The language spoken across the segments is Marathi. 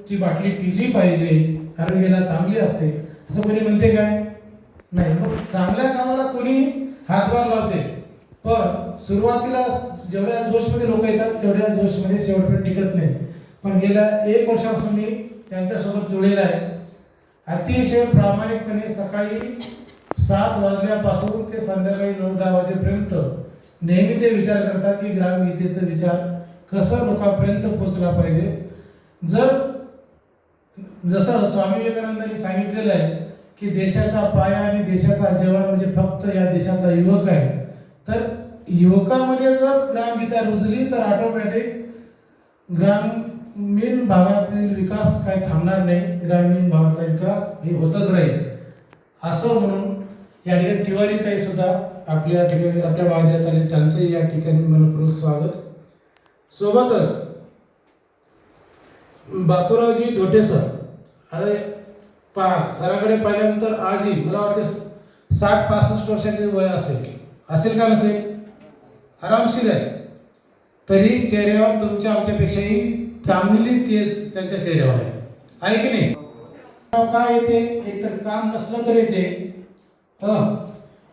ची बाटली पिली पाहिजे, आरोग्याला चांगली असते, असं कोणी म्हणते काय? नाही. मग चांगल्या कामाला कोणी हातभार लावते, पण सुरुवातीला जेवढ्या जोशमध्ये लोक येतात तेवढ्या जोशमध्ये शेवटपर्यंत टिकत नाही. पण गेल्या 1 वर्षापासून मी त्यांच्यासोबत जुळलेला आहे. अतिशय प्रामाणिकपणे सकाळी 7 वाजल्यापासून ते संध्याकाळी 9-10 वाजेपर्यंत नेहमी ते विचार करतात की ग्रामगीतेचा विचार कसं लोकांपर्यंत पोहोचला पाहिजे. जसं स्वामी विवेकानंदांनी सांगितलेलं आहे की देशाचा पाया आणि देशाचा जवान म्हणजे फक्त या देशातला युवक आहे, तर युवकामध्ये जर ग्रामगीता रुजली तर ऑटोमॅटिक ग्रामीण भागातील विकास काही थांबणार नाही, ग्रामीण भागातला विकास हे होतच राहील. असं म्हणून या ठिकाणी तिवारीताई सुद्धा आपल्या ठिकाणी आपल्या मार्गात आले, त्यांचंही या ठिकाणी मनपूर्वक स्वागत. सोबतच बापूरावजी धोटे सर, अरे सराकडे पाहिल्यानंतर आजही मला वाटते 60-65 वर्षाचे वय असेल का नसेल? आरामशीर आहे. तरी चेहऱ्यावर तुमच्या आमच्यापेक्षाही चांगली तेज त्यांच्या चेहऱ्यावर आहे की नाही? काय येते? एकतर काम नसलं तर येते,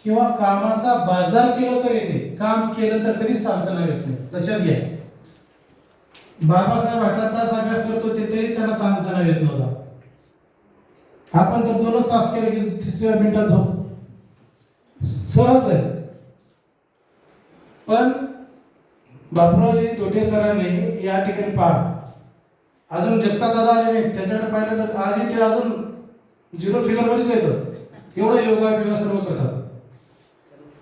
किंवा कामाचा बाजार केलं तर येते. काम केलं तर कधीच ताणतणाव येत नाही, लक्षात घ्या. बाबासाहेब 18 तास अभ्यास करत होते तरी त्यांना ताणतणाव येत नव्हता. आपण तर 2 तास केलं की 3 मिनिटात झोप सहज आहे. पण बापूरावजी धोटे सरांनी या ठिकाणी पहा, अजून जगता दादा आले नाहीत, त्यांच्याकडे पाहिलं तर आजही ते अजून 0 फिगरमध्येच येतं. एवढं योगा सर्व करतात.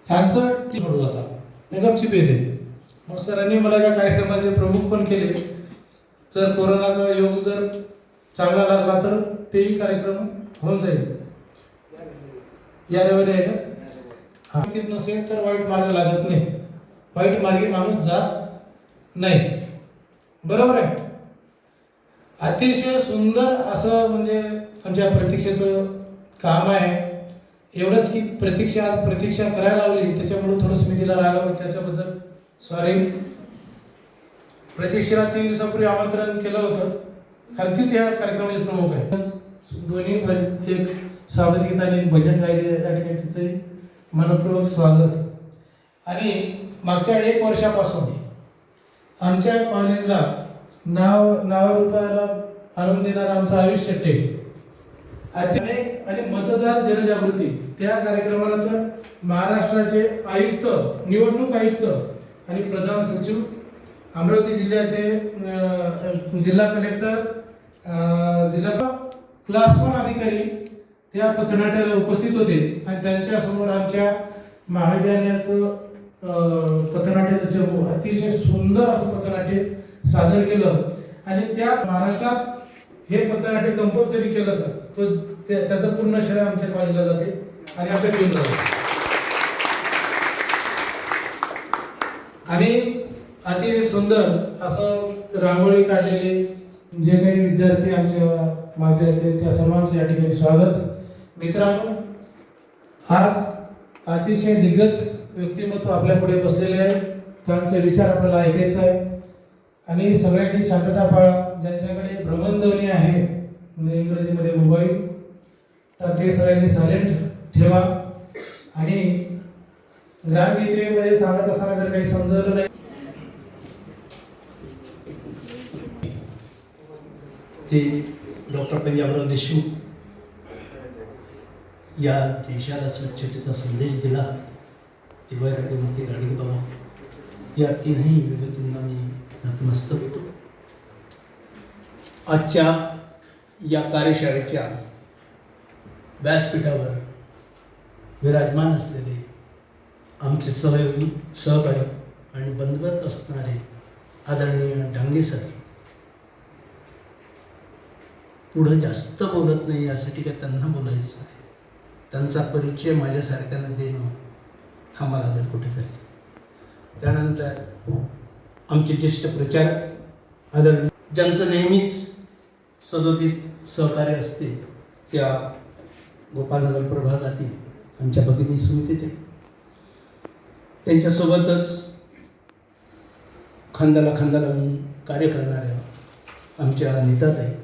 कॅन्सर सोडू जातात, गपचिप येते. मग सरांनी मला या कार्यक्रमाचे प्रमुख पण केले. जर कोरोनाचा योग जर चांगला लागला तर तेही कार्यक्रम होऊन जाईल. या रविवारी आहे का? हा, नसेल तर वाईट मार्ग लागत नाही, वाईट मार्गी माणूस जात नाही. बरोबर आहे. अतिशय सुंदर असं म्हणजे आमच्या प्रतीक्षेचं काम आहे. एवढंच की आज प्रतीक्षा करायला लावली, त्याच्यामुळे थोडंसं मी तिला रागावलं, त्याच्याबद्दल सॉरी. प्रतीक्षेला 3 दिवसापूर्वी आमंत्रण केलं होतं, कारण तीच या कार्यक्रमाचे प्रमुख आहे. दोन्ही एक स्वागत गीत आणि भजन गायले या ठिकाणी, तिचंही मनपूर्वक स्वागत. आणि मागच्या 1 वर्षापासून आमच्या कॉलेजला नावारूपाला आणून देणारा आमचं आयुष शेट्टे आणि मतदार जनजागृती, त्या कार्यक्रमाला तर महाराष्ट्राचे आयुक्त, निवडणूक आयुक्त आणि प्रधान सचिव, अमरावती जिल्ह्याचे जिल्हा कलेक्टर, जिल्हा क्लास 1 अधिकारी त्या पथनाट्याला उपस्थित होते. आणि त्यांच्यासमोर आमच्या महाविद्यालयाचं पथनाट्याचं चमू अतिशय सुंदर असं पथनाट्य सादर केलं. आणि त्या महाराष्ट्रात हे पथनाट्य कंपल्सरी केलं सर, तो त्याचं पूर्ण श्रेय आमच्या कॉलेजला जाते आणि आपल्या टीमला जाते. आणि अति सुंदर असं रांगोळी काढलेले जे काही विद्यार्थी आमच्या महाविद्यालयाचे, त्या सर्वांचं या ठिकाणी स्वागत. मित्रांनो, आज अतिशय दिग्गज व्यक्तिमत्व आपल्या पुढे बसलेले आहेत, त्यांचे विचार आपल्याला ऐकायचा आहे. आणि सगळ्यांनी शांतता पाळा. ज्यांच्याकडे भ्रमणध्वनी आहे, म्हणजे इंग्रजीमध्ये मोबाईल, तर ते सगळ्यांनी सायलेंट ठेवा. आणि ग्रामगीतेमध्ये सांगत असताना जर काही समजलं नाही, ते डॉक्टर पंजाबराव देशमुख या देशाला स्वच्छतेचा संदेश दिला, तेव्हा राज्यमंत्री गाडगे बाबा, या 3ही विभूतींना मी नतमस्तक होतो. आजच्या या कार्यशाळेच्या व्यासपीठावर विराजमान असलेले आमचे सहयोगी, सहकारी आणि बंधुगत असणारे आदरणीय डांगे सर, पुढं जास्त बोलत नाही यासाठी काय त्यांना बोलायचं आहे, त्यांचा परिचय माझ्यासारख्यानं देणं थांबा लागेल कुठेतरी. त्यानंतर आमचे ज्येष्ठ प्रचारक आदरणीय, ज्यांचं नेहमीच सदोदित सहकार्य असते, त्या गोपालनगर प्रभागातील आमच्या भगिनी सुमिते, त्यांच्यासोबतच खांद्याला खांदा लावून कार्य करणाऱ्या आमच्या नेतात आहे,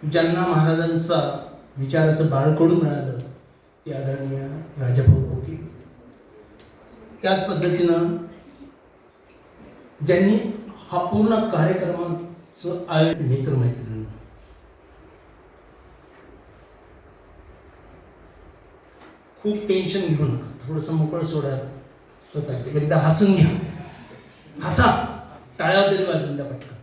ज्यांना महाराजांचा विचाराचं बाळकडू मिळालं ते आदरणीय राजाभाऊ खोके. त्याच पद्धतीनं ज्यांनी हा पूर्ण कार्यक्रमाचं आयोजन, मित्रमैत्रिणी, खूप टेन्शन घेऊ नका, थोडंसं मोकळं सोडा स्वतः, एकदा हसून घ्या, हसा, टाळ्यावर तरी वाजून द्या पटकन.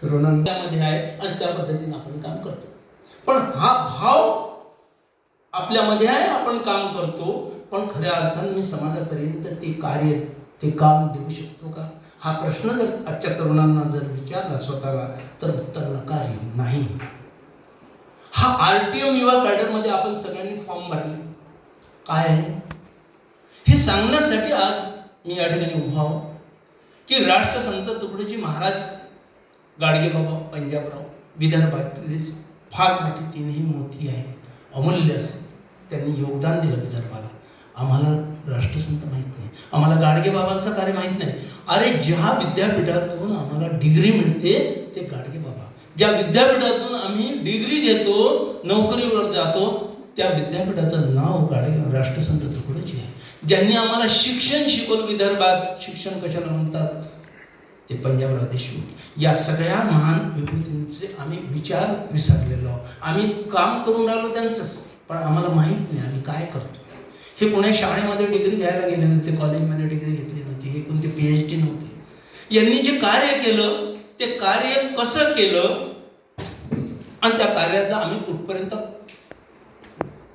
तरुणांमध्ये आहे आणि त्या पद्धतीने आपण काम करतो. पण हा भाव आपल्यामध्ये आहे, आपण काम करतो, पण खऱ्या अर्थाने मी समाजापर्यंत ते कार्य, ते काम देऊ शकतो का, हा प्रश्न जर आजच्या तरुणांना जर विचारला स्वतःला तर उत्तर नकार नाही. हा RTM युवा कॅडरमध्ये आपण सगळ्यांनी फॉर्म भरले, काय आहे हे सांगण्यासाठी आज मी या ठिकाणी उभा आहो की राष्ट्रसंत तुकडोजी महाराज गाडगेबाबा पंजाबराव विदर्भातली फार मोठी तीनही मोठी आहे, अमूल्य असं त्यांनी योगदान दिलं विदर्भाला. आम्हाला राष्ट्रसंत माहीत नाही, आम्हाला गाडगेबाबांचं कार्य माहीत नाही. अरे ज्या विद्यापीठातून आम्हाला डिग्री मिळते ते गाडगेबाबा, ज्या विद्यापीठातून आम्ही डिग्री घेतो, नोकरीवर जातो, त्या विद्यापीठाचं नाव राष्ट्रसंत तुकडोजी आहे. ज्यांनी आम्हाला शिक्षण शिकवलं, विदर्भात शिक्षण कशाला म्हणतात ते पंजाबराव देशमुख. या सगळ्या महान विभूतींचे आम्ही विचार विसरलेलो आहोत. आम्ही काम करून राहिलो त्यांचंच, पण आम्हाला माहीत नाही आम्ही काय करतो. हे कोण्या शाळेमध्ये डिग्री घ्यायला गेले नव्हते, कॉलेजमध्ये डिग्री घेतली नव्हती, हे कोणते PhD नव्हते. यांनी जे कार्य केलं ते कार्य कसं केलं आणि त्या कार्याचा आम्ही कुठपर्यंत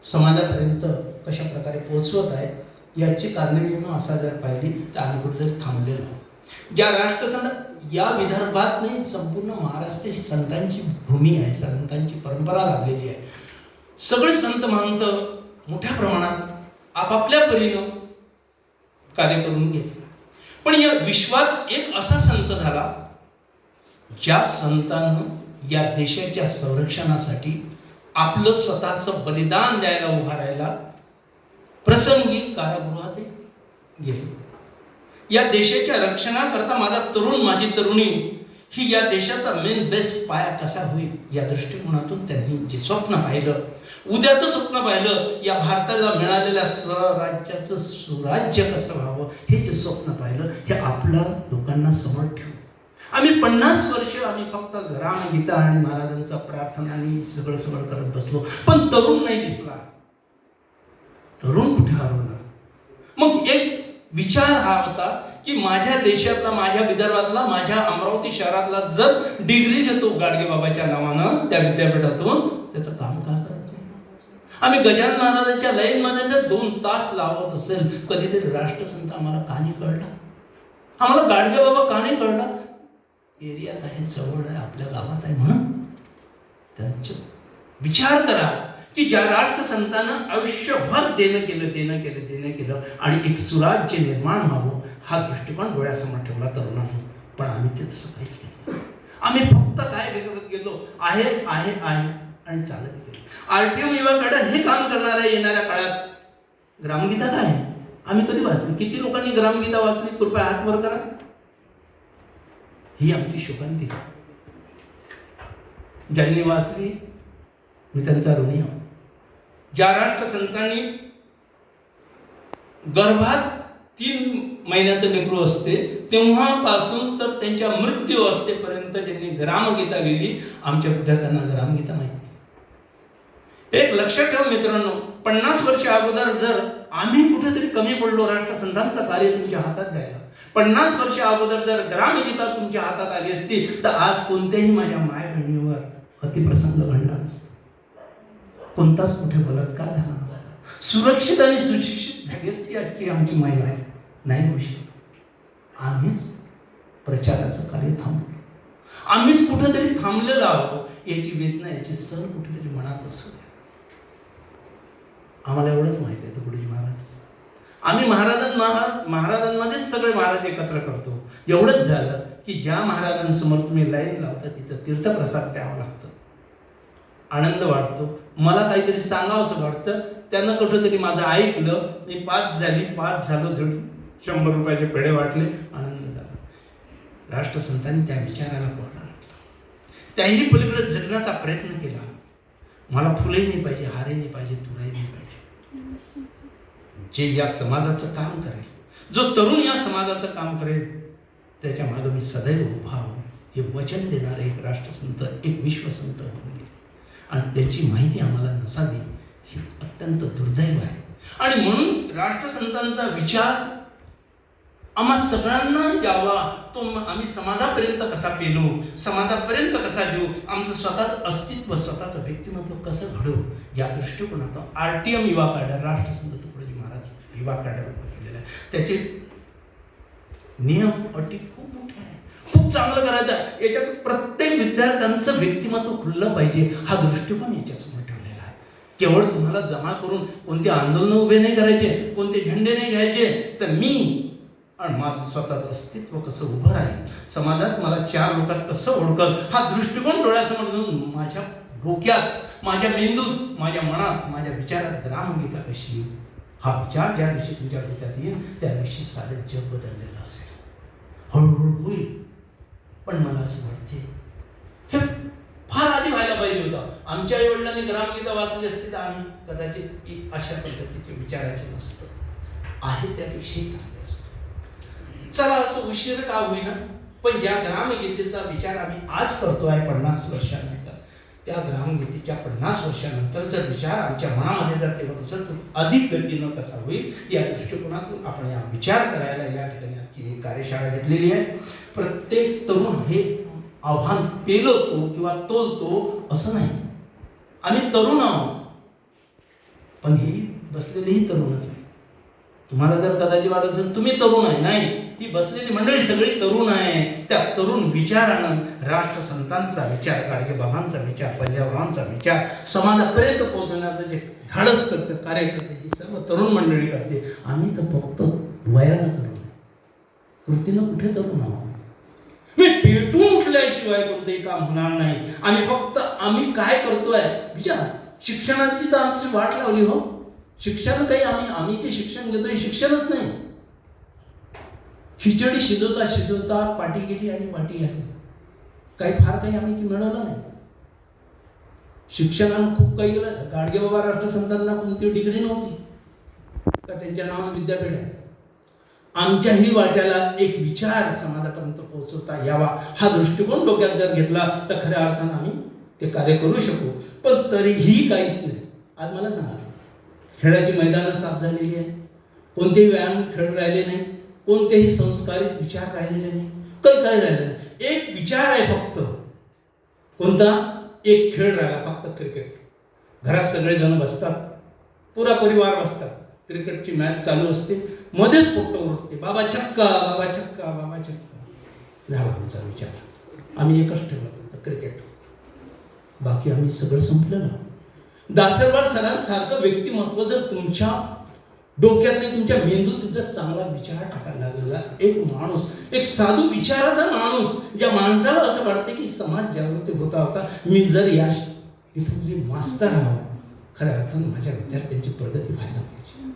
समाजापर्यंत कशा प्रकारे पोहोचवत आहे याची कारणीभूत असा जर पाहिली तर आम्ही कुठेतरी थांबलेलो आहोत. ज्या राष्ट्रसंत या विदर्भात नाही, संपूर्ण महाराष्ट्र ही संतांची भूमी आहे, संतांची परंपरा लाभलेली आहे. सगळे संत महंत मोठ्या प्रमाणात आपापल्या परीनं कार्य करून घेतले. पण या विश्वात एक असा संत झाला ज्या संतानं या देशाच्या संरक्षणासाठी आपलं स्वतःचं बलिदान द्यायला उभा राहिला, प्रसंगी कारागृहात गेले. या देशाच्या रक्षणाकरता माझा तरुण, माझी तरुणी ही या देशाचा मेन बेस्ट पाया कसा होईल या दृष्टिकोनातून त्यांनी जे स्वप्न पाहिलं, उद्याचं स्वप्न पाहिलं, या भारताला मिळालेल्या स्वराज्याचं सुराज्य कसं व्हावं हे जे स्वप्न पाहिलं, हे आपल्या लोकांना समोर ठेवू. आम्ही 50 वर्ष आम्ही फक्त रामगीता आणि महाराजांचा प्रार्थना आणि सगळं करत बसलो, पण तरुण नाही दिसला. तरुण कुठे हरवला? मग एक विचार हा होता की माझ्या देशातला, माझ्या विदर्भातला, माझ्या अमरावती शहरातला जर डिग्री घेतो गाडगेबाबाच्या नावानं त्या विद्यापीठातून, त्याचं काम का करत नाही? आम्ही गजानन महाराजांच्या लाईनमध्ये जर 2 तास लावत असेल, कधीतरी राष्ट्रसंत आम्हाला का नाही कळला? आम्हाला गाडगेबाबा का नाही कळला? एरियात आहे, जवळ आहे, आपल्या गावात आहे म्हणून. त्यांचे विचार करा की ज्या राष्ट्रसंतानं आयुष्यभर देणं केलं आणि एक सुराज्य निर्माण व्हावं हा दृष्टिकोन डोळ्यासमोर ठेवला तरुणांनी, पण आम्ही ते तसं काहीच केलं. आम्ही फक्त काय करत गेलो, आहे आणि चालत गेलो. RTM युवा कॅडर हे काम करणार आहे येणाऱ्या काळात. ग्रामगीता काय आहे आम्ही कधी वाचली? किती लोकांनी ग्रामगीता वाचली? कृपया हात वर करा. ही आमची शोकांती. ज्यांनी वाचली मी त्यांचा ऋणी आहोत. ज्या राष्ट्रसंतांनी गर्भात 3 महिन्याचं लेकरू असते तेव्हापासून तर त्यांच्या मृत्यू अवस्थेपर्यंत ज्यांनी ग्रामगीता लिहिली, आमच्या विद्यार्थ्यांना ग्रामगीता माहिती. एक लक्षात ठेवा मित्रांनो, 50 वर्ष अगोदर जर आम्ही कुठेतरी कमी पडलो राष्ट्रसंतांचं कार्य तुमच्या हातात द्यायला, 50 वर्ष अगोदर जर ग्रामगीता तुमच्या हातात आली असती तर आज कोणत्याही माझ्या माय बहिणीवर अतिप्रसंग घडला नसता, कोणताच कुठे बलात्कार झाला नसता, सुरक्षित आणि सुशिक्षित झाली असती आजची आमची महिला आहे. नाही होऊ शकत. आम्हीच प्रचाराचं कार्य थांबलो, आम्हीच कुठेतरी थांबलेलो आहोत. याची वेदना, याची सण कुठेतरी मनात असतो. आम्हाला एवढंच माहिती आहे तुकडोजी महाराज. आम्ही महाराजांमध्येच सगळे महाराज एकत्र करतो. एवढंच झालं की ज्या महाराजांसमोर तुम्ही लाईन लावता तिथं तीर्थप्रसाद द्यावं लागतं. आनंद वाटतो. मला काहीतरी सांगावं असं वाटतं. त्यानं कुठंतरी माझं ऐकलं, मी पास झालो, 100 रुपयाचे पेढे वाटले, आनंद झाला. राष्ट्रसंतांनी त्या विचाराला पळला, त्याही पलीकडे जगण्याचा प्रयत्न केला. मला फुलही नाही पाहिजे, हारही नाही पाहिजे, तुराही नाही पाहिजे. जे या समाजाचं काम करेल, जो तरुण या समाजाचं काम करेल, त्याच्या मागे मी सदैव उभा आहो, हे वचन देणारे एक राष्ट्रसंत, एक विश्वसंत होऊन गेले. आणि त्यांची माहिती आम्हाला नसावी हे अत्यंत दुर्दैव आहे. आणि म्हणून राष्ट्रसंतांचा विचार आम्हा सगळ्यांना यावा. तो आम्ही समाजापर्यंत कसा पेलो, समाजापर्यंत कसा देऊ, आमचं स्वतःचं अस्तित्व, स्वतःचं व्यक्तिमत्व कसं घडवू, या दृष्टिकोनातून RTM युवा कॅडर, राष्ट्रसंत तुकडोजी महाराज युवा कॅडर उभं केलेलं आहे. त्याचे नियम अटी खूप मोठे आहे, खूप चांगलं करायचं आहे. याच्यात प्रत्येक विद्यार्थ्यांचं व्यक्तिमत्व खुललं पाहिजे, हा दृष्टिकोन याच्यासमोर ठेवलेला आहे. केवळ तुम्हाला जमा करून कोणते आंदोलन उभे नाही करायचे, कोणते झेंडे नाही घ्यायचे, तर मी आणि माझं स्वतःचं अस्तित्व कसं उभं राहील, समाजात मला 4 लोकात कसं ओळखल, हा दृष्टिकोन डोळ्यासमोर घेऊन माझ्या डोक्यात, माझ्या मेंदूत, माझ्या मनात, माझ्या विचारात ग्रामगीता कशी येईल, हा विचार ज्या दिवशी तुमच्या डोक्यात येईल त्या दिवशी सारं जग बदललेलं असेल. हळूहळू होईल, पण मला असं वाटते हे फार आधी व्हायला पाहिजे होतं. आमच्या आईवडिलांनी ग्रामगीता वाचली असती तर आम्ही कदाचित अशा पद्धतीचे विचारायचे नसतो, आहे त्यापेक्षाही चांगले असतो. चला, असं उशीर का होईना, पण ज्या ग्रामगीतेचा विचार आम्ही आज करतोय 50 वर्षानंतर, त्या ग्रामगीतेच्या 50 वर्षानंतर जर विचार आमच्या मनामध्ये जर तेव्हा असेल तर अधिक गतीनं कसा होईल, या दृष्टिकोनातून आपण या विचार करायला या ठिकाणी आजची एक कार्यशाळा घेतलेली आहे. प्रत्येक तरुण हे आव्हान पेलवतो किंवा तोलतो असं नाही. आम्ही तरुण आहोत, पण हे बसलेलेही तरुणच आहे. तुम्हाला जर कदाचित वाटत असेल तुम्ही तरुण आहे, नाही, ही बसलेली मंडळी सगळी तरुण आहे. त्या तरुण विचारानं राष्ट्रसंतांचा विचार, गाडगेबाबांचा विचार, पंजाबरावांचा विचार समाजापर्यंत पोहोचवण्याचं जे धाडस करते, कार्य करते, ही सर्व तरुण मंडळी करते. आम्ही तर फक्त वयानं तरुण आहे, कृतीनं कुठे तरुण आहोत. मी पेटून उठल्याशिवाय कोणतेही काम होणार नाही. आम्ही काय करतोय विचार. शिक्षणाची तर आमची वाट लावली हो. शिक्षण काही आम्ही जे शिक्षण घेतो हे शिक्षणच नाही. खिचडी शिजवता पाठी गेली आणि वाटी आली, काही फार काही आम्ही मिळवलं नाही. शिक्षणानं खूप काही गेलं. गाडगेबाबा राष्ट्रसंतांना कोणती डिग्री नव्हती का त्यांच्या नावानं विद्यापीठ आहे. आमच्याही वाट्याला एक विचार समाजापर्यंत पोहोचवता यावा, हा दृष्टिकोन डोक्यात जर घेतला तर खऱ्या अर्थानं आम्ही ते कार्य करू शकू. पण तरीही काहीच नाही. आज मला सांगा, खेळाची मैदानं साफ झालेली आहे, कोणतेही व्यायाम खेळ राहिले नाही, कोणतेही संस्कारित विचार राहिलेले नाही, काही राहिलेलं नाही. एक विचार आहे फक्त. कोणता? एक खेळ राहिला फक्त, क्रिकेट. घरात सगळेजण बसतात, पुरा परिवार बसतात, क्रिकेटची मॅच चालू असते, मध्येच पोट्ट उरते, बाबा छक्का, बाबा छक्का, बाबा छक्का. झाला आमचा विचार. आम्ही एकच ठेवलं, क्रिकेट. बाकी आम्ही सगळं संपलेलं. दासरवाड सरांसारखं व्यक्तिमत्व जर तुमच्या डोक्यात नाही, तुमच्या मेंदूत जर चांगला विचार टाकायला लागलेला एक माणूस, एक साधू विचाराचा माणूस, ज्या माणसाला असं वाटते की समाज जागृती होता मी जर या इथून जे मास्तर आहो, खऱ्या अर्थानं माझ्या विद्यार्थ्यांची प्रगती व्हायला पाहिजे.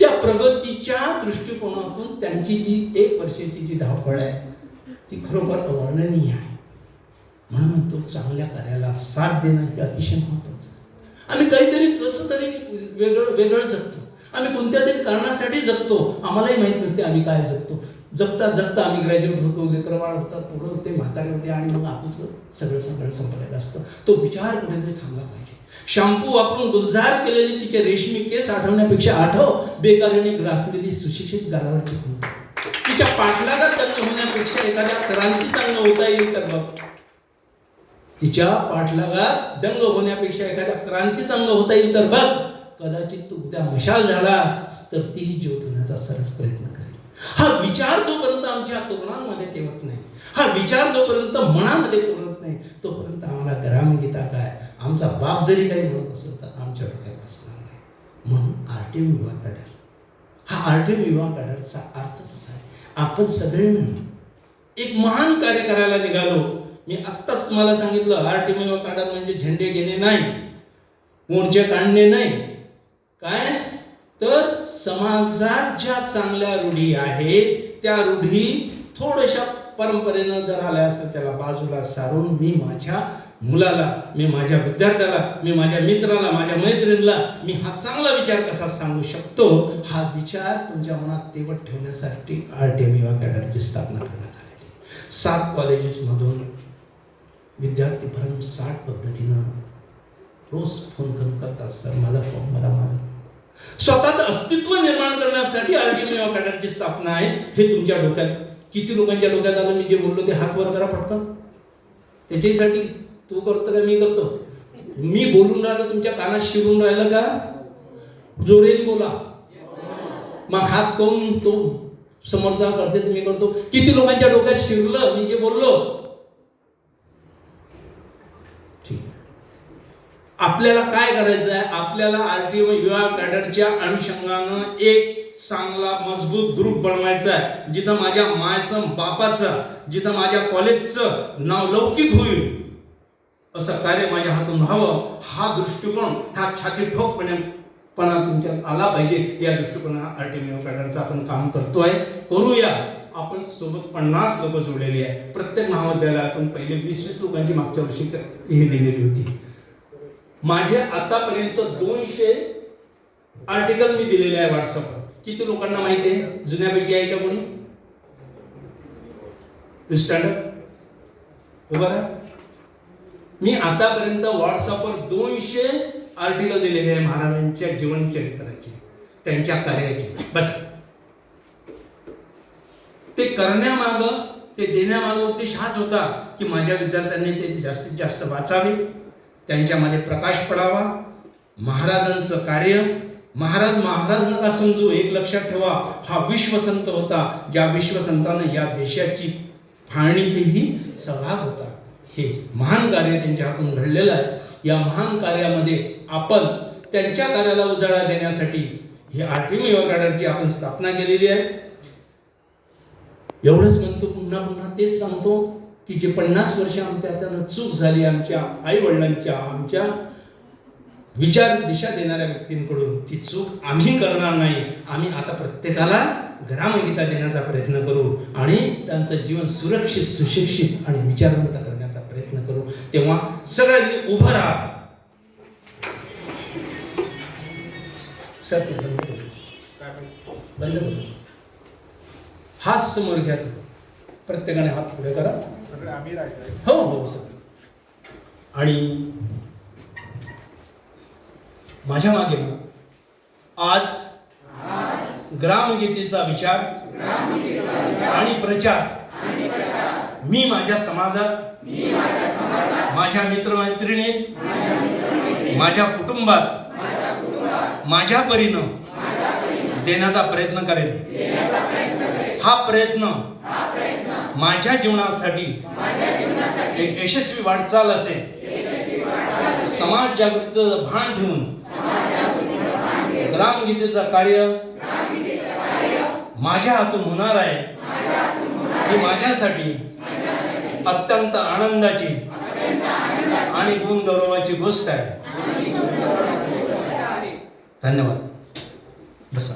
त्या प्रगतीच्या दृष्टिकोनातून त्यांची जी 1 वर्षाची जी धावपळ आहे ती खरोखर अवर्णनीय आहे. म्हणून तो चांगल्या कार्याला साथ देणं हे अतिशय महत्त्वाचं आहे. आम्ही काहीतरी कसं तरी वेगळं जगतो. आम्ही कोणत्या तरी कारणासाठी जगतो, आम्हालाही माहीत नसते आम्ही काय जगतो. जगता आम्ही ग्रॅज्युएट होतो, लेकरवाळ होतात, पोरं होते, म्हातारे होते, आणि मग आमचं सगळं संपलेलं असतं. तो विचार कुठेतरी थांबला पाहिजे. शॅम्पू वापरून गुलजार केलेली तिचे रेशमी केस आठवण्यापेक्षा आठव बेकारीने ग्रासलेली सुशिक्षित गालावरची खूण. तिच्या पाठलागात दंग होण्यापेक्षा एखाद्या क्रांतीचा अंग होता येईल तर बघ. तिच्या पाठलागात दंग होण्यापेक्षा एखाद्या क्रांतीचा अंग होता येईल तर बघ. कदाचित तू उद्या मशाल झाला तर तीही ज्योत होण्याचा सरस प्रयत्न करेल. हा विचार जोपर्यंत आमच्या तरुणांमध्ये तेवत नाही, हा विचार जोपर्यंत मनामध्ये तेवत नाही, तोपर्यंत आम्हाला ग्रामगीता काय, आमचा बाप जरी काही म्हणत असेल तर आमच्या डोक्यात बसणार नाही. म्हणून RTM युवा कॅडर, हा RTM युवा कॅडरचा अर्थच असा आहे, आपण सगळे मिळून एक महान कार्य करायला निघालो. मी आत्ताच तुम्हाला सांगितलं आरटीमी काढा म्हणजे झेंडे घेणे नाही, मोर्चे काढणे नाही, काय तर समाजात ज्या चांगल्या रूढी आहेत त्या रूढी थोड्याशा परंपरेनं जर आल्या असं त्याला बाजूला सारून मी माझ्या मुलाला, मी माझ्या विद्यार्थ्याला, मी माझ्या मित्राला, माझ्या मैत्रिणीला मी हा चांगला विचार कसा सांगू शकतो, हा विचार तुमच्या मनात तेवत ठेवण्यासाठी आरटीएम युवा कॅडरची स्थापना करण्यात आलेली. 7 कॉलेजेसमधून विद्यार्थी भरमसाठ पद्धतीनं रोज फोन करून करतात, सर माझा फॉर्म भरा, माझा स्वतःचं अस्तित्व निर्माण करण्यासाठी आरटीएम युवा कॅडरची स्थापना आहे. हे तुमच्या डोक्यात किती लोकांच्या डोक्यात आलं? मी जे बोललो ते हात वर करा पटकन. त्याच्यासाठी तू करतो का मी करतो? मी बोलून राहिलो तुमच्या कानात शिरून राहिलं का? जोरेने बोला. मग हात करून तो समोरचा करते तुम्ही करतो. किती लोकांच्या डोक्यात शिरलं मी जे बोललो? ठीक. आपल्याला काय करायचं आहे? आपल्याला आरटीओ युवा कॅडरच्या अनुषंगानं एक चांगला मजबूत ग्रुप बनवायचा आहे, जिथं माझ्या मायचं बापाचं, जिथं माझ्या कॉलेजचं नाव लौकिक होईल असं कार्य माझ्या हातून व्हावं. हा दृष्टिकोन, हा छाती ठोकपणा तुमच्यात आला पाहिजे. या दृष्टिकोना आरटीएम युवा कॅडरचं आपण काम करतोय, करूया. आपण सोबत 50 लोक जोडलेली आहे. प्रत्येक महाविद्यालयातून पहिले 20-20 लोकांची मागच्या वर्षी हे दिलेली होती. माझे आतापर्यंत 200 आर्टिकल मी दिलेले आहे व्हॉट्सअपवर. किती लोकांना माहिती आहे? जुन्यापैकी आहे का कोणी? स्टँड अप, उभा राहा. मी आतापर्यंत व्हॉट्सअपवर 200 आर्टिकल दिलेले आहे महाराजांच्या जीवन चरित्राचे, त्यांच्या कार्याचे. बस ते करण्यामागं, ते देण्यामागं उद्देश हाच होता की माझ्या विद्यार्थ्यांनी ते जास्तीत जास्त वाचावे, त्यांच्यामध्ये प्रकाश पडावा. महाराजांचं कार्य, महाराज नका समजू, एक लक्षात ठेवा, हा विश्वसंत होता. ज्या विश्वसंतानं या देशाची फाळणीतही सहभाग होता. हे महान कार्य त्यांच्या हातून घडलेलं आहे. या महान कार्यामध्ये आपण त्यांच्या कार्याला उजाळा देण्यासाठी ही आरटीएम युवा कॅडरची आपण स्थापना केलेली आहे. एवढंच म्हणतो, पुन्हा पुन्हा तेच सांगतो की जे 50 वर्ष आमच्या चूक झाली, आमच्या आई वडिलांच्या, आमच्या विचार दिशा देणाऱ्या व्यक्तींकडून, ती चूक आम्ही करणार नाही. आम्ही आता प्रत्येकाला ग्रामगीता देण्याचा प्रयत्न करू आणि त्यांचं जीवन सुरक्षित, सुशिक्षित आणि विचारवंत करण्याचा प्रयत्न करू. तेव्हा सगळ्यांनी उभं राहा. सर बंद करू. हात समोर घ्या. प्रत्येकाने हात पुढे करा. सगळे आम्ही राहायचं. हो हो सर. आणि माझ्या मागे आज ग्रामगीतेचा विचार आणि प्रचार मी माझ्या समाजात, माझ्या मित्रमैत्रिणीत, माझ्या कुटुंबात माझ्या परीनं देण्याचा प्रयत्न करेन. हा प्रयत्न माझ्या जीवनासाठी एक यशस्वी वाटचाल असेल. समाज जागृतीचं भान ठेवून ग्रामगीतेचं कार्य माझ्या हातून होणार आहे. ही माझ्यासाठी अत्यंत आनंदाची आणि गुणगौरवाची गोष्ट आहे. धन्यवाद. बसा.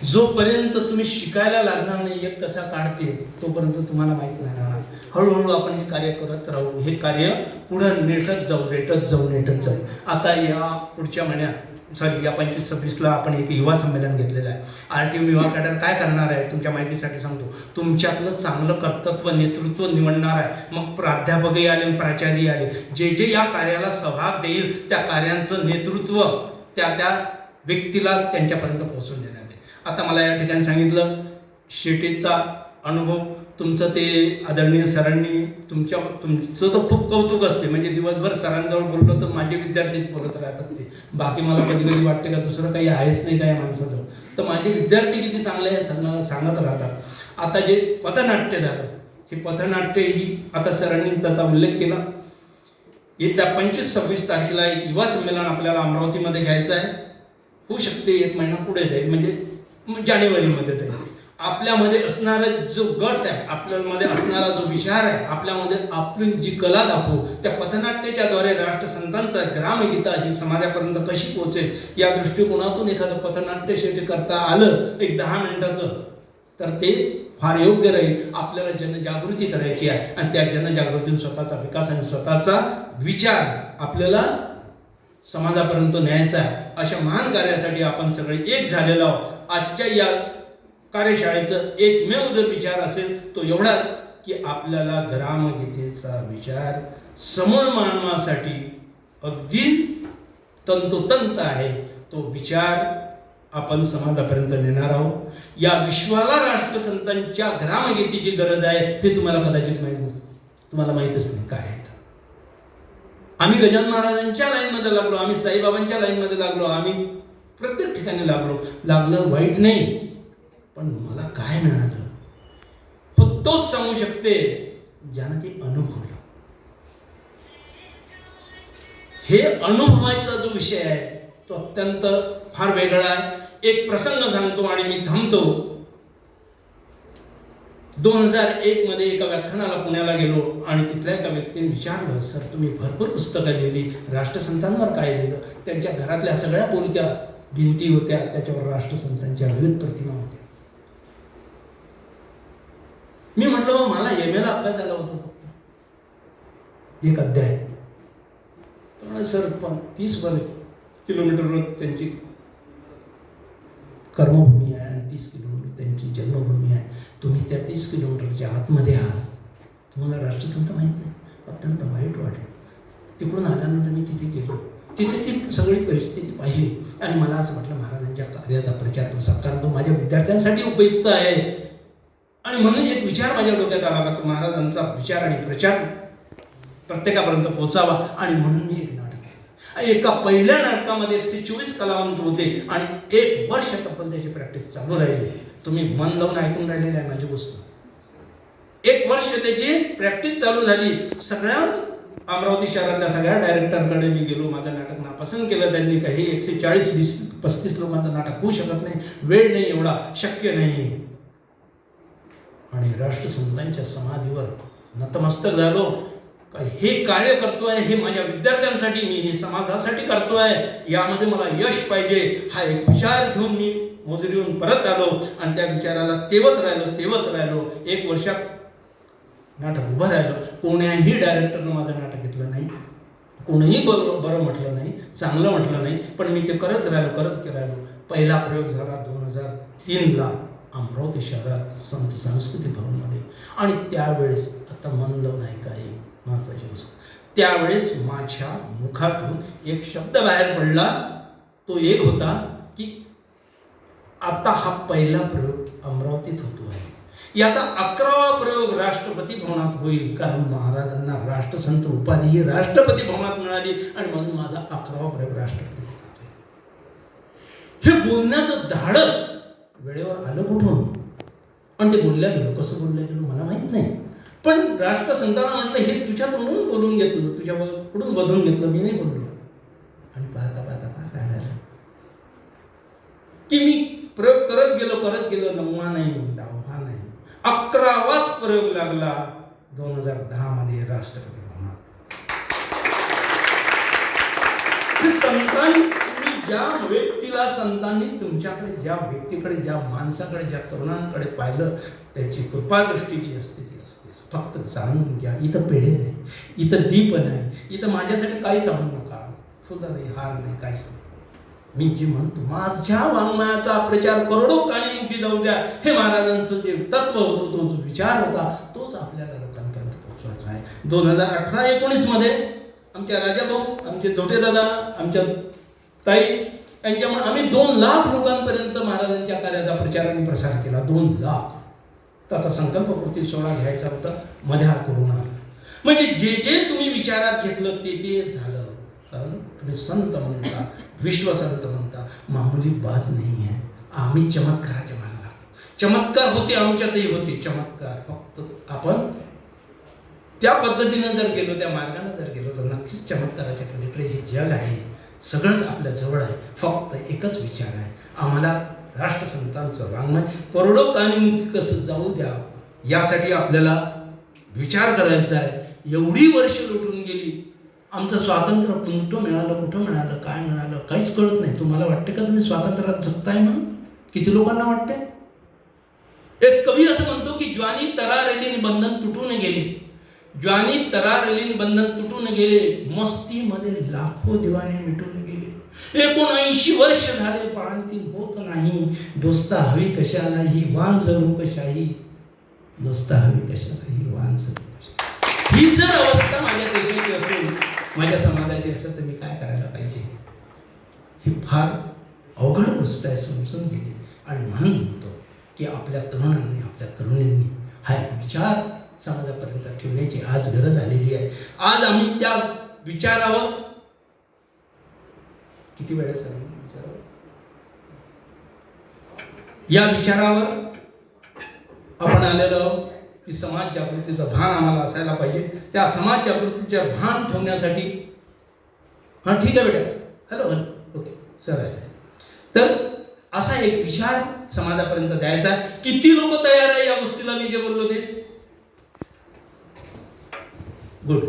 जोपर्यंत तुम्ही शिकायला लागणार नाही एक कसा काढते, तोपर्यंत तुम्हाला माहित नाही राहणार. हळूहळू आपण हे कार्य करत राहू. हे कार्य पुढे नेटत जाऊ. आता या पुढच्या महिन्यात, सॉरी, या 25-26ला आपण एक युवा संमेलन घेतलेलं आहे. आरटीएम युवा कॅडर काय करणार आहे तुमच्या माहितीसाठी सांगतो. तुमच्यातलं चांगलं कर्तृत्व, नेतृत्व निवडणार आहे. मग प्राध्यापकही आले, प्राचार्य आले, जे जे या कार्याला सहभाग देईल त्या कार्यांचं नेतृत्व त्या व्यक्तीला त्यांच्यापर्यंत पोहोचून देण्यात आहे. आता मला या ठिकाणी सांगितलं शेतीचा अनुभव तुमचं, ते आदरणीय सरांनी तुमचं तर खूप कौतुक असते. म्हणजे दिवसभर सरांजवळ बोललो तर माझे विद्यार्थीच बोलत राहतात. ते बाकी मला कधी कधी वाटते का दुसरं काही आहेच नाही का या माणसाजवळ. तर माझे विद्यार्थी किती चांगले आहे सांगत राहतात. आता जे पथनाट्य झालं, हे पथनाट्य ही आता सरांनी त्याचा उल्लेख केला. येत्या 25-26 तारखेला एक युवा संमेलन आपल्याला अमरावतीमध्ये घ्यायचं आहे. होऊ शकते 1 महिना पुढे जाईल, म्हणजे जानेवारीमध्ये जाईल. आपल्यामध्ये असणारा जो गट आहे, आपल्यामध्ये असणारा जो विचार आहे, आपल्यामध्ये आपली जी कला दाखवू, त्या पथनाट्याच्या द्वारे राष्ट्रसंतांचा ग्रामगीता ही समाजापर्यंत कशी पोहोचेल या दृष्टिकोनातून एखादं पथनाट्य शेट करता आलं एक 10 मिनिटाचं, तर ते फार योग्य राहील. आपल्याला जनजागृती करायची आहे आणि त्या जनजागृतीतून स्वतःचा विकास आणि स्वतःचा विचार आपल्याला समाजापर्यंत न्यायचा आहे. अशा महान कार्यासाठी आपण सगळे एक झालेलो आहोत. आजच्या या कार्यशाळेचं एकमेव जर विचार असेल तो एवढाच की आपल्याला ग्रामगीतेचा विचार समूळ मानवासाठी अगदी तंतोतंत आहे. तो विचार आपण समाजापर्यंत नेणार आहोत. या विश्वाला राष्ट्रसंतांच्या ग्रामगीतेची गरज आहे हे तुम्हाला कदाचित माहीत नसतं, तुम्हाला माहीतच नाही काय आहे. आम्ही गजानन महाराजांच्या लाईनमध्ये लागलो, आम्ही साईबाबांच्या लाईनमध्ये लागलो, आम्ही प्रत्येक ठिकाणी लागलं वाईट नाही, पण मला काय मिळालं फक्त तोच सांगू शकते ज्यानं ते अनुभवलं. हे अनुभवायचा जो विषय आहे तो अत्यंत फार वेगळा आहे. एक प्रसंग सांगतो आणि मी थांबतो. 2001 मध्ये एका व्याख्यानाला पुण्याला गेलो आणि तिथल्या एका व्यक्तीने विचारलं, सर तुम्ही भरपूर पुस्तकं लिहिली, राष्ट्रसंतांवर काय लिहिलं? त्यांच्या घरातल्या सगळ्या पोरक्या भिंती होत्या, त्याच्यावर राष्ट्रसंतांच्या विविध प्रतिमा होत्या. मी म्हटलं मला एम.ए. ला अभ्यास झाला होता फक्त एक अध्याय. सर 30 किलोमीटरवर त्यांची कर्मभूमी आहे आणि 30 किलोमीटर त्यांची जन्मभूमी आहे. तुम्ही त्या 30 किलोमीटरच्या आतमध्ये आहात, तुम्हाला राष्ट्रसंत माहीत नाही. अत्यंत वाईट वाटलं. तिकडून आल्यानंतर मी तिथे गेलो, तिथे ती सगळी परिस्थिती पाहिली आणि मला असं वाटलं महाराजांच्या कार्याचा प्रचार प्रसार, कारण तो माझ्या विद्यार्थ्यांसाठी उपयुक्त आहे. आणि म्हणून एक विचार माझ्या डोक्यात आला का तो महाराजांचा विचार आणि प्रचार प्रत्येकापर्यंत पोहोचावा. आणि म्हणून मी एक नाटक केलं. एका पहिल्या नाटकामध्ये 124 कलावंत होते आणि 1 वर्ष तब्बल त्याची प्रॅक्टिस चालू राहिली. तुम्ही मन लावून ऐकून राहिलेली आहे माझी गोष्ट. 1 वर्ष त्याची प्रॅक्टिस चालू झाली. सगळ्या अमरावती शहरातल्या सगळ्या डायरेक्टरकडे मी गेलो. माझं नाटक नापसंत केलं त्यांनी. काही 140-135 लोकांचं नाटक होऊ शकत नाही, वेळ नाही, एवढा शक्य नाही. आणि राष्ट्रसंतांच्या समाधीवर नतमस्तक झालो. हे कार्य करतोय हे माझ्या विद्यार्थ्यांसाठी, मी हे समाजासाठी करतोय, यामध्ये मला यश पाहिजे हा एक विचार घेऊन मी मोजरीहून परत आलो आणि त्या विचाराला तेवत राहिलो. 1 वर्षात नाटक उभं राहिलं. कोण्याही डायरेक्टरनं माझं नाटक घेतलं नाही, कोणीही बरं म्हटलं नाही, चांगलं म्हटलं नाही, पण मी ते करत राहिलो. पहिला प्रयोग झाला 2003ला अमरावती शहरात संत संस्कृती भवनमध्ये. आणि त्यावेळेस आता मन लावून ऐका एक महत्त्वाची गोष्ट. त्यावेळेस माझ्या मुखातून एक शब्द बाहेर पडला. तो एक होता की आता हा पहिला प्रयोग अमरावतीत होतो आहे, याचा 11वा प्रयोग राष्ट्रपती भवनात होईल, कारण महाराजांना राष्ट्रसंत उपाधी ही राष्ट्रपती भवनात मिळाली आणि म्हणून माझा 11वा प्रयोग राष्ट्रपती भवनात होईल. हे बोलण्याचं धाडस वेळेवर आलं कुठून आणि ते बोलल्या गेलो. कसं बोलल्या गेलो मला माहित नाही, पण राष्ट्रसंतांना म्हटलं हे तुझ्या तोंडून बोलून घेतलं, तुझ्या कुठून बधून घेतलं, मी नाही बोललो. आणि पाहता काय झालं की मी प्रयोग करत गेलो. 9वा नाही, 10वा नाही, 11वाच प्रयोग लागला 2010 मध्ये राष्ट्रपती भवनात. संतांनी ज्या व्यक्तीला, संतांनी तुमच्याकडे, ज्या व्यक्तीकडे, ज्या माणसाकडे, ज्या तरुणांकडे पाहिलं त्याची कृपादृष्टी जी असते ती असते. फक्त जाणून घ्या, इथं पेढे नाही, इथं दीप नाही, इथं माझ्यासाठी काहीच आणू नका, फुलं नाही, हार नाही, काहीच नाही. मी जी म्हणतो माझ्या वाङ्मयाचा प्रचार करोडो कानीमुखी जाऊ द्या, हे महाराजांचं जे तत्व होतं, तो जो विचार होता, तोच आपल्याला लोकांपर्यंत पोहोचवायचा आहे. 2018-19 मध्ये आमच्या राजाभाऊ, आमचे धोटे दादा, आमच्या ताई यांच्यामुळे आम्ही 2 लाख लोकांपर्यंत महाराजांच्या कार्याचा प्रचार आणि प्रसार केला. 2 लाख. त्याचा संकल्पपूर्ती सोहळा घ्यायचा होता, मध्ये हा कोरोना. म्हणजे जे तुम्ही विचारात घेतलं ते झालं. कारण तुम्ही संत म्हणता, विश्वसंत म्हणता, मामूली बात नाही आहे. आम्ही चमत्काराच्या मागे लागलो. चमत्कार होते, आमच्यातही होते चमत्कार. फक्त आपण त्या पद्धतीनं जर गेलो, त्या मार्गाने जर गेलो तर नक्कीच चमत्काराच्या पलीकडे जे जग आहे सगळंच आपल्या जवळ आहे. फक्त एकच विचार आहे, आम्हाला राष्ट्रसंतांचं वाङ्मय करोडोकानी कसं जाऊ द्या, यासाठी आपल्याला विचार करायचा आहे. एवढी वर्ष लुटून गेली, आमचं स्वातंत्र्य कुठं मिळालं, काय मिळालं, काहीच कळत नाही. तुम्हाला वाटते का तुम्ही स्वातंत्र्यात जगताय म्हणून? किती लोकांना वाटते? एक कवी असं म्हणतो की ज्वानी तरारलीन बंधन तुटून गेले, ज्वानी तरारलीन बंधन तुटून गेले, मस्तीमध्ये लाखो दिवाने मिटून गेले. 79 वर्ष झाले पाळंतीन होत नाही, दोस्ता हवी कशाला ही वांझ लोकशाही, दोस्ता हवी कशाला ही वांझ लोकशाही. ही जर अवस्था माझ्या देशाची असेल, माझ्या समाजाची असेल, तर मी काय करायला पाहिजे? ही फार अवघड गोष्ट आहे, समजून गेली. आणि म्हणून म्हणतो की आपल्या तरुणांनी, आपल्या तरुणींनी हा एक विचार समाजापर्यंत ठेवण्याची आज गरज आलेली आहे. आज आम्ही त्या विचारावर किती वेळा सांगितलं, या विचारावर आपण आलेलो आहोत की समाज जागृतीचं भान आम्हाला असायला पाहिजे. त्या समाज जागृतीचं भान ठेवण्यासाठी, हां ठीक आहे बेटा, हॅलो ओके सर आहे, तर असा एक विचार समाजापर्यंत द्यायचा. किती लोक तयार आहे या गोष्टीला? मी जे बोललो ते गुड.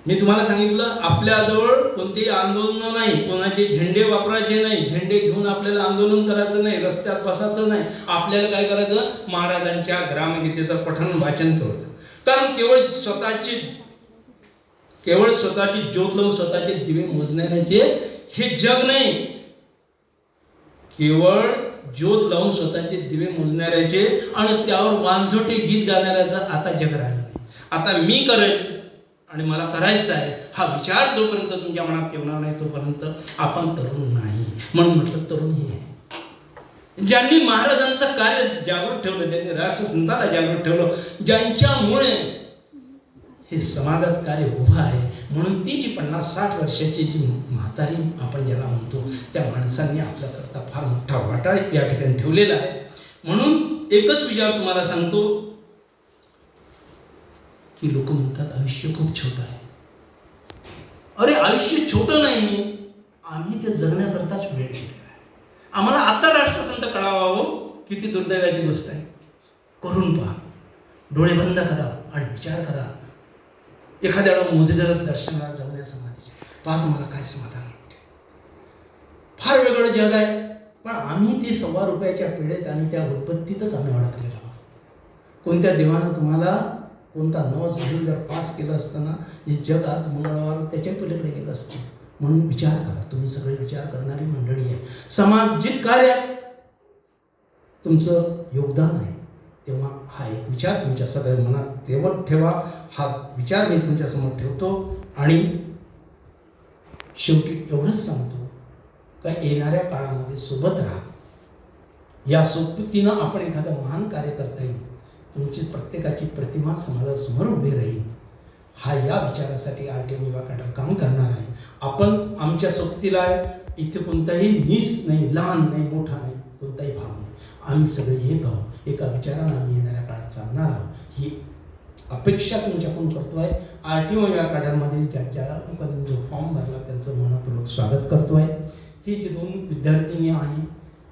मी तुम्हाला सांगितलं आपल्याजवळ कोणतेही आंदोलन नाही, कोणाचे झेंडे वापरायचे नाही, झेंडे घेऊन आपल्याला आंदोलन करायचं नाही, रस्त्यात बसायचं नाही. आपल्याला काय करायचं? महाराजांच्या ग्रामगीतेचं पठण वाचन करायचं. कारण केवळ स्वतःची ज्योत लावून स्वतःचे दिवे मोजणाऱ्याचे हे जग नाही. केवळ ज्योत लावून स्वतःचे दिवे मोजणाऱ्याचे आणि त्यावर वांझोटे गीत गाणाऱ्याचं आता जग राहिलं नाही. आता मी करेल आणि मला करायचं आहे हा विचार जोपर्यंत तुमच्या मनात येणार नाही तोपर्यंत आपण तरुण नाही. म्हणून म्हटलं तरुण हे आहे ज्यांनी महाराजांचं कार्य जागृत ठेवलं, ज्यांनी राष्ट्रसंताला जागृत ठेवलं, ज्यांच्यामुळे हे समाजात कार्य उभं आहे. म्हणून ती जी 50-60 वर्षाची जी म्हातारी आपण ज्याला म्हणतो, त्या माणसांनी आपल्याकरता फार मोठा वाटा या ठिकाणी ठेवलेला आहे. म्हणून एकच विचार तुम्हाला सांगतो की लोक म्हणतात आयुष्य खूप छोटं आहे. अरे आयुष्य छोटं नाही, आम्ही ते जगण्याकरताच वेळ केलेला आहे. आम्हाला आता राष्ट्रसंत कळावावं, किती दुर्दैवाची गोष्ट आहे. करून पहा, डोळे बंद करा आणि विचार करा. एखाद्या वेळा मोजलेलं दर्शनाला जाऊन या समाधीचे पहा, तुम्हाला काय समाधान वाटते. फार वेगळं जग आहे. पण आम्ही ते ₹1.25 पेढेत आणि त्या उत्पत्तीतच आम्ही अडकलेलो आहोत. कोणत्या देवानं तुम्हाला कोणता नवस जर पास केलं असताना हे जग आज मंगळवार त्याच्या पलीकडे गेलं असतं. म्हणून विचार करा, तुम्ही सगळे विचार करणारी मंडळी आहे. सामाजिक कार्यात तुमचं योगदान आहे, तेव्हा हा एक विचार तुमच्या सगळ्या मनात तेवढ ठेवा. हा विचार मी तुमच्यासमोर ठेवतो आणि शेवटी एवढंच सांगतो का येणाऱ्या काळामध्ये सोबत राहा. या सोबतीनं आपण एखादं महान कार्य करता येईल. तुमची प्रत्येकाची प्रतिमा समाजासमोर उभी राहील. हा या विचारासाठी RTM युवा कॅडर काम करणार आहे. आपण आमच्या सोबतीला आहे. इथे कोणताही नीच नाही, लहान नाही, मोठा नाही, कोणताही भाव नाही. आम्ही सगळे एक आहोत. एका विचारानं आम्ही येणाऱ्या काळात चालणार आहोत. ही अपेक्षा तुमच्याकडून करतो आहे. RTM युवा कॅडरमध्ये ज्या लोकांनी जो फॉर्म भरला त्यांचं मनपूर्वक स्वागत करतो आहे. ही जी 2 विद्यार्थिनी आहे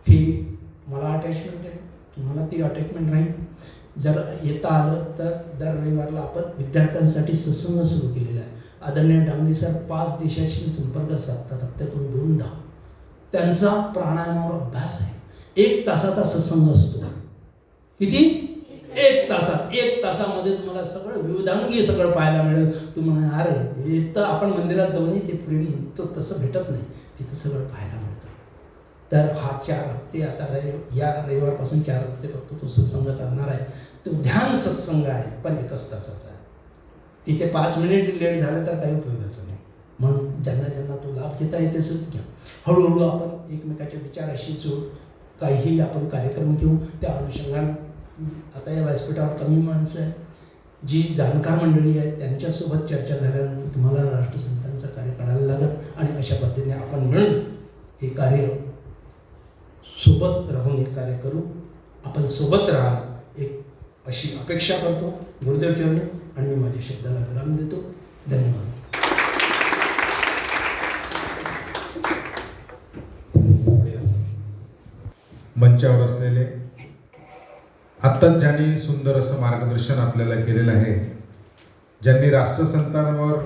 ही मला अटॅचमेंट आहे, तुम्हाला ती अटॅचमेंट राहील. जर येता आलं तर दर रविवारला आपण विद्यार्थ्यांसाठी सत्संग सुरू केलेला आहे. आदरणीय डांगे सर 5 देशाशी संपर्क साधतात, हप्त्यातून 2दा. त्यांचा प्राणायामावर अभ्यास आहे. 1 तासाचा सत्संग असतो. किती? 1 तासात. 1 तासामध्ये तुम्हाला सगळं विविधांगी सगळं पाहायला मिळेल. तुम्ही अरे हे तर आपण मंदिरात जाऊनही ते प्रेम तो तसं भेटत नाही, तिथं सगळं पाहायला मिळतं. तर हा 4 हप्ते आता या रविवारपासून 4 हप्ते फक्त तो सत्संग चालणार आहे. तो ध्यान सत्संग आहे, पण 1च तासाचा आहे. तिथे 5 मिनिट लेट झालं तर काही उपयोगाचं नाही. म्हणून ज्यांना तो लाभ घेता येते असं घ्या. हळूहळू आपण एकमेकाच्या विचाराशी जोड काहीही आपण कार्यक्रम घेऊ. त्या अनुषंगाने आता या व्यासपीठावर कमी माणसं आहे, जी जाणकार मंडळी आहे, त्यांच्यासोबत चर्चा झाल्यानंतर तुम्हाला राष्ट्रसंतांचं कार्य करायला लागेल. आणि अशा पद्धतीने आपण मिळून हे कार्य सोबत राहून हे कार्य करू. आपण सोबत राहा एक अशी अपेक्षा करतो गुरुदेव चरणी. आणि मी माझ्या शब्दाला विराम देतो. धन्यवाद. मंचावर असलेले, आत्ताच ज्यांनी सुंदर असं मार्गदर्शन आपल्याला केलेलं आहे, ज्यांनी राष्ट्रसंतांवर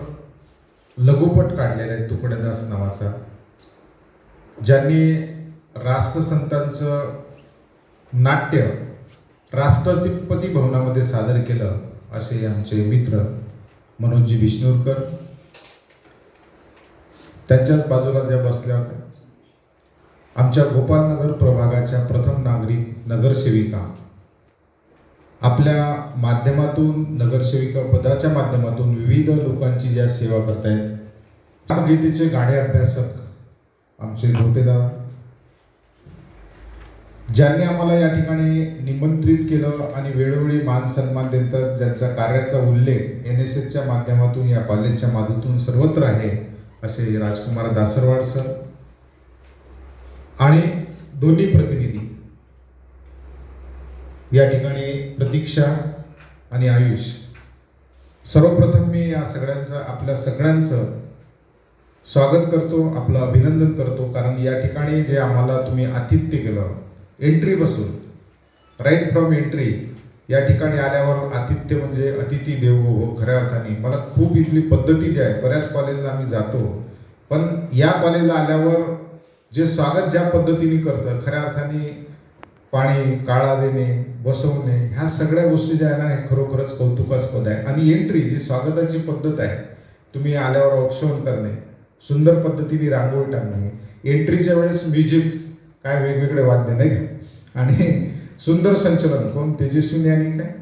लघुपट काढलेला आहे तुकडेदास नावाचा, ज्यांनी राष्ट्रसंतांचं नाट्य राष्ट्रपती भवनामध्ये सादर केलं असे आमचे मित्र मनोजी विष्णुरकर, त्यांच्याच बाजूला ज्या बसल्या होत्या आमच्या गोपालनगर प्रभागाच्या प्रथम नागरिक नगरसेविका, आपल्या माध्यमातून नगरसेविका पदाच्या माध्यमातून विविध लोकांची ज्या सेवा करतायत, गीतेचे गाढे अभ्यासक आमचे धोटेदार, ज्यांनी आम्हाला या ठिकाणी निमंत्रित केलं आणि वेळोवेळी मान सन्मान देतात, ज्यांच्या कार्याचा उल्लेख NSSच्या माध्यमातून या कॉलेजच्या माध्यमातून सर्वत्र आहे असे राजकुमार दासरवाड सर आणि दोन्ही प्रतिनिधी या ठिकाणी प्रतीक्षा आणि आयुष. सर्वप्रथम मी या सगळ्यांचं आपल्या सगळ्यांचं स्वागत करतो, आपलं अभिनंदन करतो, कारण या ठिकाणी जे आम्हाला तुम्ही आतिथ्य केलं एंट्री बसून, राईट फ्रॉम एंट्री या ठिकाणी आल्यावर आतिथ्य म्हणजे अतिथी देवो भव खऱ्या अर्थाने. मला खूप इथली पद्धती जी आहे, बऱ्याच कॉलेजला आम्ही जातो पण या कॉलेजला आल्यावर जे स्वागत ज्या पद्धतीने करतं, खऱ्या अर्थाने पाणी काळा देणे, बसवणे, ह्या सगळ्या गोष्टी ज्या आहे ना, हे खरोखरच कौतुकास्पद आहे. आणि एंट्री जी स्वागताची पद्धत आहे, तुम्ही आल्यावर औक्षण करणे, सुंदर पद्धतीने रांगोळी टाकणे, एंट्रीच्या वेळेस म्युझिक काय वेगवेगळे वाद्य नाही का, आणि सुंदर संचलन, कोण तेजस्विनी आणि काय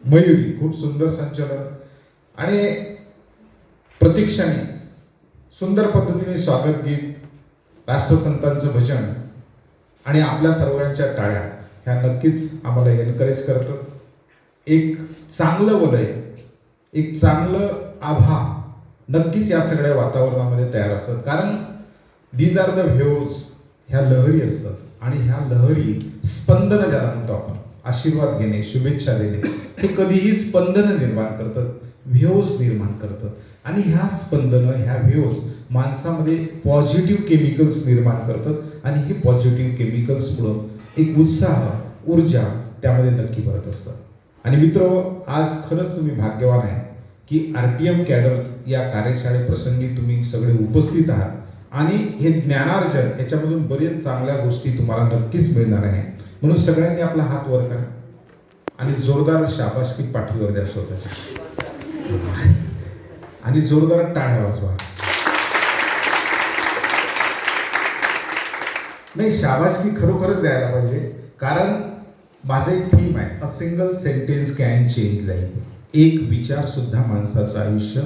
मयुरी, खूप सुंदर संचलन, आणि प्रतीक्षाने सुंदर पद्धतीने स्वागत गीत, राष्ट्रसंतांचं भजन आणि आपल्या सर्वांच्या टाळ्या ह्या नक्कीच आम्हाला एनकरेज करतात. एक चांगलं वलय, एक चांगलं आभा नक्कीच या सगळ्या वातावरणामध्ये तयार असतात, कारण दीज आर द व्हेव्ज, ह्या लहरी असतात आणि ह्या लहरी स्पंदन ज्याला म्हणतो आपण, आशीर्वाद घेणे, शुभेच्छा देणे, हे कधीही स्पंदन निर्माण करतात, व्हेव्ज निर्माण करतात. आणि ह्या स्पंदनं, ह्या व्हेव्ज माणसामध्ये पॉझिटिव्ह केमिकल्स निर्माण करतात आणि ही पॉझिटिव्ह केमिकल्समुळं एक उत्साह, ऊर्जा त्यामध्ये नक्की भरत असतात. आणि मित्र, आज खरंच तुम्ही भाग्यवान आहे की RTM कॅडर या कार्यशाळेप्रसंगी तुम्ही सगळे उपस्थित आहात आणि हे ज्ञानार्जन याच्यामधून बरेच चांगल्या गोष्टी तुम्हाला नक्कीच मिळणार आहे. म्हणून सगळ्यांनी आपला हात वर करा आणि जोरदार शाबासकी पाठीवर द्या स्वतःच्या, आणि जोरदार टाळ्या वाजवा. नाही, शाबासकी खरोखरच द्यायला पाहिजे, कारण माझं एक थीम आहे, a single sentence can change life. एक विचार सुद्धा माणसाचं आयुष्य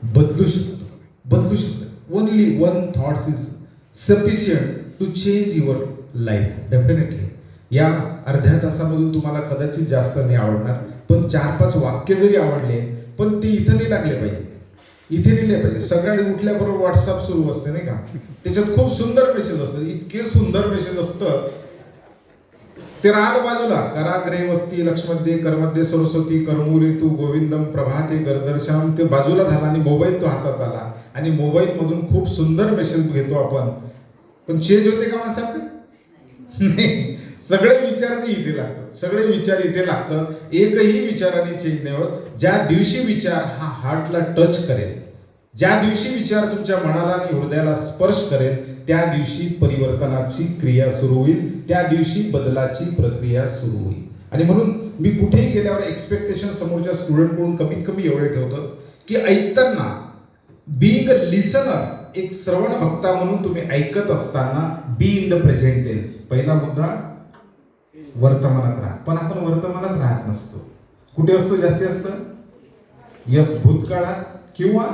बदलू शकतो. Only one thoughts is sufficient to change your life. Definitely या अर्ध्या तासामधून तुम्हाला कदाचित जास्त नाही आवडणार, पण 4-5 वाक्य जरी आवडले, पण ते इथं नाही लागले पाहिजे, इथे लिहिले पाहिजे. सकाळी उठल्याबरोबर व्हॉट्सअप सुरू असते नाही का, त्याच्यात खूप सुंदर मेसेज असतात, इतके सुंदर मेसेज असतं, ते राग बाजूला, कराग्रे वस्ती लक्ष्मध्ये करमध्ये सरस्वती करमुरे तू गोविंदम प्रभाते गर्दर्शनम, ते बाजूला झाला आणि मोबाईल तो हातात आला आणि मोबाईल मधून खूप सुंदर मेसेज घेतो आपण, पण चेंज होते का माणसा नाही. सगळे विचार ते इथे लागतात, सगळे विचार इथे लागतात, एकही विचाराने चेंज नाही होत. ज्या दिवशी विचार हा हार्टला टच करेल, ज्या दिवशी विचार तुमच्या मनाला आणि हृदयाला स्पर्श करेल, त्या दिवशी परिवर्तनाची क्रिया सुरू होईल, त्या दिवशी बदलाची प्रक्रिया सुरू होईल. आणि म्हणून मी कुठेही गेल्यावर एक्सपेक्टेशन समोरच्या स्टुडंटकडून कमीत कमी एवढे ठेवतो की ऐकताना बीइंग अ लिसनर, एक श्रवण भक्ता म्हणून तुम्ही ऐकत असताना be in the present tense. पहिला मुद्दा, वर्तमानात राहा. पण आपण वर्तमानात राहत नसतो, कुठे असतो जास्ती असतं, यस, भूतकाळात किंवा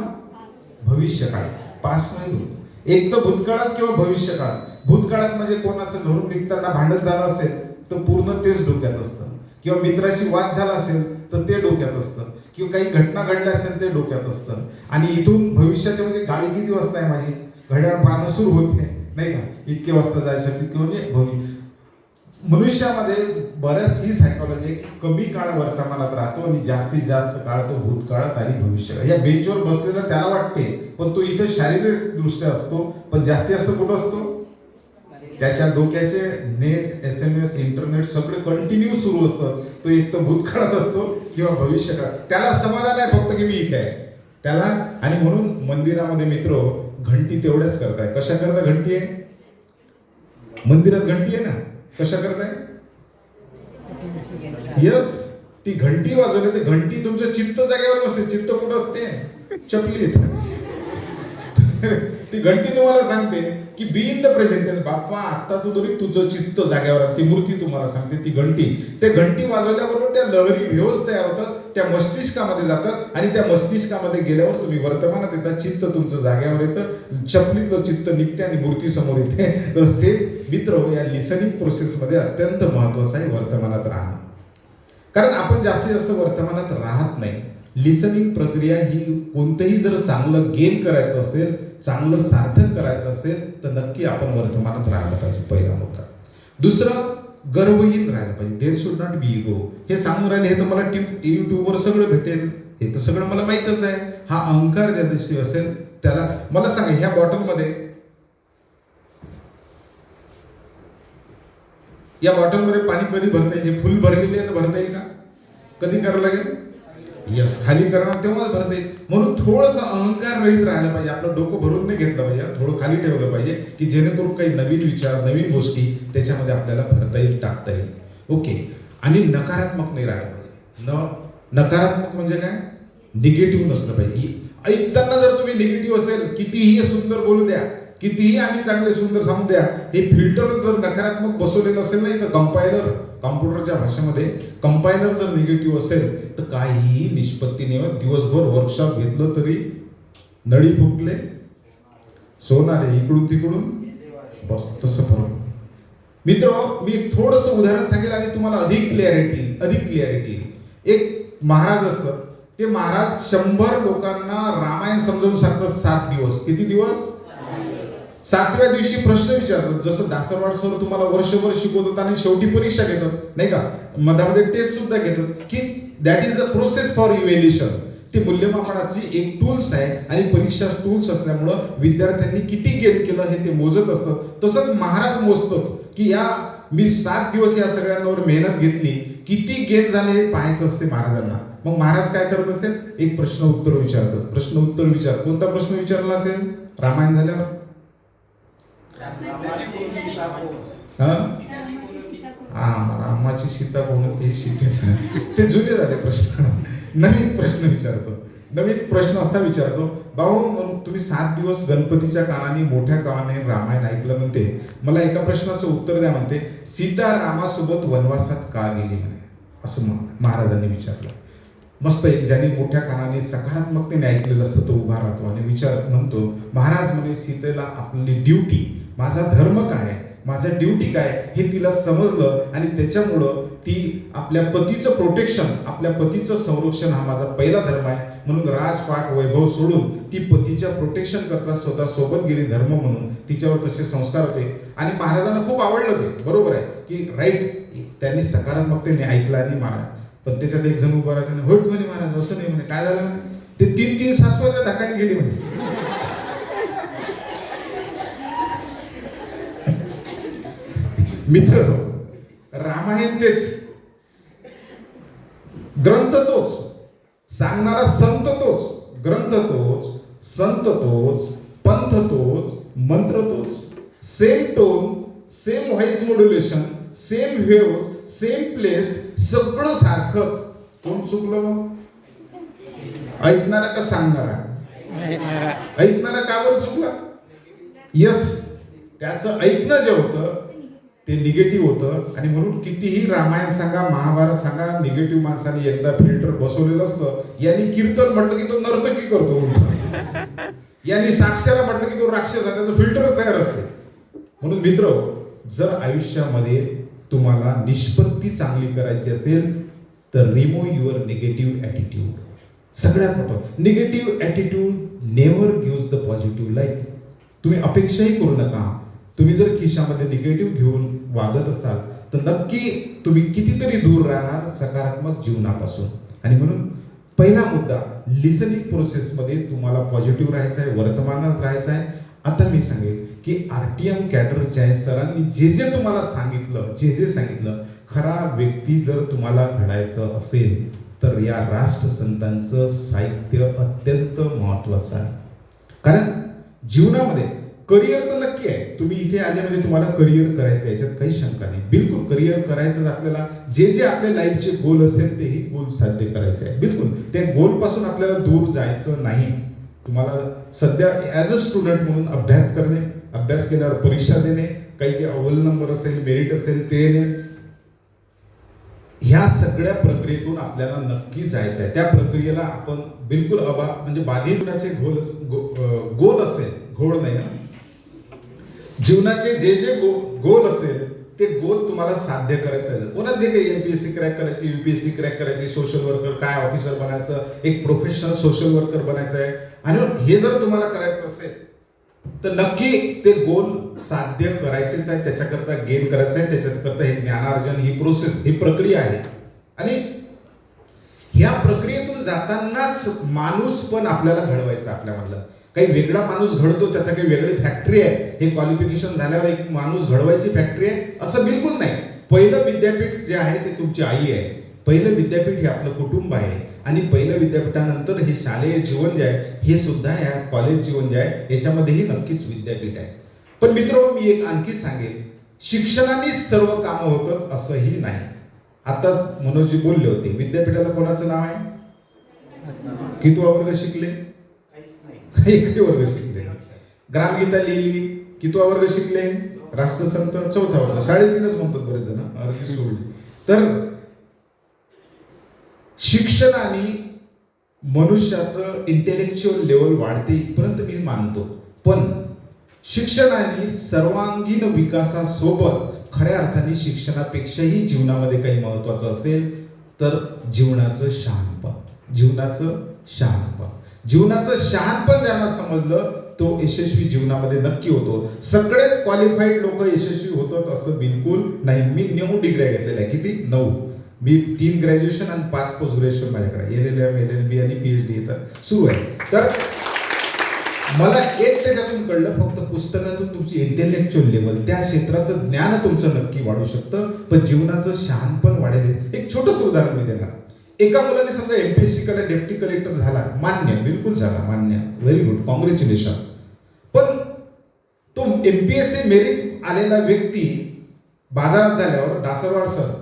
भविष्यकाळात. पास नाही होत, एक तर भूतकाळात किंवा भविष्यकाळात. भूतकाळात म्हणजे कोणाचं घरून निघताना भांडण झालं असेल तर पूर्ण तेच डोक्यात असतं, किंवा मित्राशी वाद झाला असेल तर ते डोक्यात असतं, किंवा काही घटना घडल्या असेल ते डोक्यात असतं. आणि इथून भविष्याच्या म्हणजे गाडी किती वाजता आहे माझी, घड्याळ पाहणं सुरू होते नाही का, इतके वाजता जायचं तितके, म्हणजे मनुष्यामध्ये बऱ्याच ही सायकॉलॉजी कमी काळ वर्तमानात राहतो आणि जास्तीत जास्त काळ तो भूतकाळात आणि भविष्यात. या बेंचवर बसलेला त्याला वाटते, पण तो इथं शारीरिक दृष्ट्या असतो, पण जास्तीत जास्त कुठं असतो, त्याच्या डोक्याचे नेट, SMS, इंटरनेट सगळे कंटिन्यू सुरू असतं. तो एक तर भूतकाळात असतो किंवा भविष्यकाळात. त्याला समाधान आहे फक्त की मी इथे आहे त्याला. आणि म्हणून मंदिरामध्ये मित्र घंटी तेवढ्याच करताय. कशा करता घंटी आहे? मंदिरात घंटी आहे ना, कशा करताय? यस, ती घंटी वाजवली. ती घंटी तुमचं चित्त जागेवर नसते. चित्त कुठं असते? चपलीत. ती घंटी तुम्हाला सांगते की बी इन द प्रेझेंट. बाप्पा आता तू तरी तुझं चित्त जागेवर. ती मूर्ती तुम्हाला सांगते, ती घंटी. त्या घंटी वाजवल्याबरोबर त्या लहरी वेव्स तयार होतात, त्या मस्तिष्कामध्ये जातात आणि त्या मस्तिष्कामध्ये गेल्यावर तुम्ही वर्तमानात येतात. चित्त तुमचं जागेवर येतं, चपलीतलं चित्त निघते आणि मूर्ती समोर येते. तर सेम मित्र, या लिसनिंग प्रोसेसमध्ये अत्यंत महत्वाचं आहे वर्तमानात राहणं. कारण आपण जास्तीत जास्त वर्तमानात राहत नाही. लिसनिंग प्रक्रिया ही कोणतंही जर चांगलं गेन करायचं असेल, चांगलं सार्थक करायचं असेल तर नक्की आपण वर्तमानात राहायला पाहिजे, पहिला मुद्दा. दुसरं, गर्वहीन राहायला पाहिजे. There should not be ego. हे सांगून राहिले, हे तर मला युट्यूबवर सगळं भेटेल, हे तर सगळं मला माहीतच आहे. हा अहंकार ज्या दिवशी असेल त्याला मला सांगा, ह्या बॉटलमध्ये, या बॉटलमध्ये पाणी कधी भरता येईल? हे फुल भरलेले आहे तर भरता येईल का? कधी करावं लागेल? यस, खाली करणार तेव्हाच भरता येईल. म्हणून थोडंसं अहंकार रहित राहायला पाहिजे. आपलं डोकं भरून नाही घेतलं पाहिजे, थोडं खाली ठेवलं पाहिजे की जेणेकरून काही नवीन विचार, नवीन गोष्टी त्याच्यामध्ये आपल्याला भरता येईल, टाकता येईल. ओके. आणि नकारात्मक नाही राहायला पाहिजे. नकारात्मक म्हणजे काय? निगेटिव्ह नसलं पाहिजे. ऐकताना जर तुम्ही निगेटिव्ह असेल, कितीही सुंदर बोलू द्या, कितीही आम्ही चांगले सुंदर सांगू द्या, हे फिल्टर जर नकारात्मक बसवलेलं असेल नाही तर कंपायलर, कॉम्प्युटरच्या भाषेमध्ये कंपायलर जर निगेटिव्ह असेल तर काहीही निष्पत्ती नाही होत. दिवसभर वर्कशॉप घेतलं तरी नळी फुटले, सोनारे इकडून तिकडून, बस तसं फरक. मित्र, मी एक थोडंसं उदाहरण सांगेल आणि तुम्हाला अधिक क्लिअरिटी. एक महाराज असतात, ते महाराज 100 लोकांना रामायण समजावून सांगतात 7 दिवस. किती दिवस? 7व्या दिवशी प्रश्न विचारतात. जसं दासरवाड सर तुम्हाला वर्षभर शिकवतात आणि शेवटी परीक्षा घेतात, नाही का? मधामध्ये टेस्ट सुद्धा घेतात, की that is the process for evaluation. ती मूल्यमापनाची एक टूल्स आहे आणि परीक्षा टूल्स असल्यामुळं विद्यार्थ्यांनी किती गेन केलं हे ते मोजत असतात. तसंच महाराज मोजतात की या मी 7 दिवस या सगळ्यांवर मेहनत घेतली, किती गेन झाले हे पाहायचं असते महाराजांना. मग महाराज काय करत असेल? एक प्रश्न उत्तर विचारतात. प्रश्न उत्तर विचार. कोणता प्रश्न विचारला असेल रामायण झाल्यावर? रामाची सीता कोण होती? ते जुने झाले प्रश्न. नवीन प्रश्न विचारतो. नवीन प्रश्न असा विचारतो, भाऊ तुम्ही 7 दिवस गणपतीच्या कानाने, मोठ्या कानाने रामायण ऐकलं म्हणते, मला एका प्रश्नाचं उत्तर द्या म्हणते. सीता रामासोबत वनवासात का गेली म्हणे, असं महाराजांनी विचारलं. मस्त. एक ज्याने मोठ्या कानाने सकारात्मकतेने ऐकलेलं असतं तो उभा राहतो आणि म्हणतो, महाराज म्हणे सीतेला आपली ड्युटी, माझा धर्म काय, माझा ड्युटी काय हे तिला समजलं आणि त्याच्यामुळं ती आपल्या पतीचं प्रोटेक्शन, आपल्या पतीचं संरक्षण हा माझा पहिला धर्म आहे. म्हणून राजपाट वैभव सोडून ती पतीच्या प्रोटेक्शन करता स्वतः सोबत गेली धर्म म्हणून. तिच्यावर तसे संस्कार होते आणि महाराजांना खूप आवडलं ते. बरोबर आहे की राईट, त्यांनी सकारात्मकतेने ऐकलं आणि महाराज. पण त्याच्यात एक जण उभा राहते, होट म्हणे महाराज असं नाही म्हणे. काय झालं म्हणे? ते 3 सासवाच्या धाकाने गेली म्हणे. मित्र, रामायण तेच, ग्रंथ तोच, सांगणारा संत तोच, ग्रंथ तोच, संत तोच, पंथ तोच, मंत्र तोच. Same tone, same voice modulation, same wave, same place, सगळं सारखंच. कोण चुकलं मग? ऐकणारा का सांगणारा? ऐकणारा का बरं चुकला? यस, त्याचं ऐकणं जे होतं ते निगेटिव्ह होतं. आणि म्हणून कितीही रामायण सांगा, महाभारत सांगा, निगेटिव्ह माणसाने एकदा फिल्टर बसवलेलं असतं. यांनी कीर्तन म्हटलं की तो नर्तकी करतो, यांनी साक्षाला म्हटलं की तो राक्षस आहे, त्याचं फिल्टरच तयार असते. म्हणून मित्र, जर आयुष्यामध्ये तुम्हाला निष्पत्ती चांगली करायची असेल तर रिमूव्ह युअर निगेटिव्ह ॲटिट्यूड. सगळ्यात मोठं, negative attitude never gives the positive life. तुम्ही अपेक्षाही करू नका. तुम्ही जर खिशामध्ये निगेटिव्ह घेऊन वागत असाल तर नक्की तुम्ही कितीतरी दूर राहणार सकारात्मक जीवनापासून. आणि म्हणून पहिला मुद्दा, लिसनिंग प्रोसेसमध्ये तुम्हाला पॉझिटिव्ह राहायचं आहे, वर्तमानात राहायचं आहे, आता मी सांगेन की RTM कॅडरच्या सरांनी जे तुम्हाला सांगितलं, जे सांगितलं, खरा व्यक्ती जर तुम्हाला घडायचं असेल तर या राष्ट्रसंतांचं साहित्य अत्यंत महत्वाचं आहे. कारण जीवनामध्ये करिअर तर नक्की आहे. तुम्ही इथे आले म्हणजे तुम्हाला करिअर करायचं आहे, याच्यात काही शंका नाही. बिलकुल करिअर करायचं आपल्याला. जे आपल्या लाईफचे गोल असेल तेही गोल साध्य करायचे आहे. बिलकुल त्या गोलपासून आपल्याला दूर जायचं नाही. तुम्हाला सध्या ॲज अ स्टुडंट म्हणून अभ्यास करणे, अभ्यास केल्यावर परीक्षा देणे, काही जे अव्वल नंबर असेल, मेरिट असेल ते येणे, ह्या सगळ्या प्रक्रियेतून आपल्याला नक्की जायचं आहे. त्या प्रक्रियेला आपण बिलकुल म्हणजे बाधिताचे गोल असेल, घोळ नाही ना, जीवनाचे जे गोल असेल ते गोल तुम्हाला साध्य करायचं आहे. कोणाच जे काही MPSC क्रॅक करायची, UPSC क्रॅक करायची, सोशल वर्कर काय ऑफिसर बनायचं, एक प्रोफेशनल सोशल वर्कर बनायचं आहे, आणि हे जर तुम्हाला करायचं असेल तर नक्की ते गोल साध्य करायचेच आहे. त्याच्याकरता गेन करायचं आहे, त्याच्याकरता हे ज्ञानार्जन, ही प्रोसेस, ही प्रक्रिया आहे. आणि ह्या प्रक्रियेतून जातानाच माणूस पण आपल्याला घडवायचा. आपल्यामधला काही वेगळा माणूस घडतो, त्याचा काही वेगळी फॅक्टरी आहे. हे क्वालिफिकेशन झाल्यावर एक माणूस घडवायची फॅक्टरी आहे असं बिलकुल नाही. पहिलं विद्यापीठ जे आहे ते तुमची आई आहे. पहिलं विद्यापीठ हे आपलं कुटुंब आहे. आणि पहिलं विद्यापीठानंतर हे शालेय जीवन जे आहे हे सुद्धा या कॉलेज जीवन जे आहे याच्यामध्येही नक्कीच विद्यापीठ आहे. पण मित्र, मी एक आणखी सांगेन, शिक्षणानेच सर्व कामं होतात असंही नाही. आताच मनोजजी बोलले होते, विद्यापीठाला कोणाचं नाव आहे? कितवा वर्ग शिकले? काही वर्ग शिकले. ग्रामगीता लिहिली, कितवा वर्ग शिकले? राष्ट्रसंत चौथा वर्ग. 3.5 म्हणतात बरेच जण, अर्धी सोडली. तर शिक्षणाने मनुष्याचं इंटेलेक्च्युअल लेवल वाढते इथपर्यंत मी मानतो. पण शिक्षणाने सर्वांगीण विकासासोबत खऱ्या अर्थाने शिक्षणापेक्षाही जीवनामध्ये काही महत्वाचं असेल तर जीवनाचं शहाणपण. जीवनाचं शहाणपण ज्यांना समजलं तो यशस्वी जीवनामध्ये नक्की होतो. सगळेच क्वालिफाईड लोक यशस्वी होतात असं बिलकुल नाही. मी 9 डिग्र्या घेतलेल्या आहे. किती? 9. मी 3 ग्रॅज्युएशन आणि 5 पोस्ट ग्रॅज्युएशन माझ्याकडे, LLM, LLB आणि PhD इथं सुरू आहे. तर मला एक त्याच्यातून कळलं, फक्त पुस्तकातून तुमची इंटेलेक्च्युअल लेवल, त्या क्षेत्राचं ज्ञान तुमचं नक्की वाढू शकतं, पण जीवनाचं शहाणपण वाढेल. एक छोटंसं उदाहरण मी देणार. एका मुलाने समजा MPSC कडे डेप्टी कलेक्टर झाला, मान्य, बिलकुल झाला, मान्य, व्हेरी गुड, कॉंग्रॅच्युलेशन. पण तो MPSC मेरिट आलेला व्यक्ती बाजारात झाल्यावर दासरवाड सर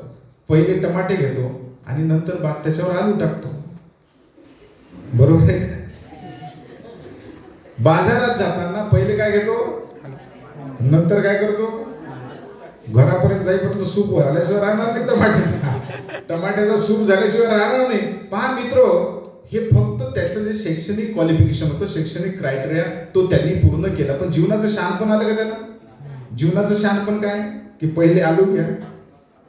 पहिले टमाटे घेतो आणि नंतर त्याच्यावर आलू टाकतो. बरोबर आहे? बाजारात जाताना पहिले काय घेतो, नंतर काय करतो, घरापर्यंत जाईपर्यंत सूप झाल्याशिवाय राहणार नाही. टमाट्याचा सूप झाल्याशिवाय राहणार नाही. पहा मित्र, हे फक्त त्याचं जे शैक्षणिक क्वालिफिकेशन होतं, शैक्षणिक क्रायटेरिया तो त्यांनी पूर्ण केला. पण जीवनाचं शहाणपण आलं का त्याला? जीवनाचं शहाणपण काय की पहिले आलू घ्या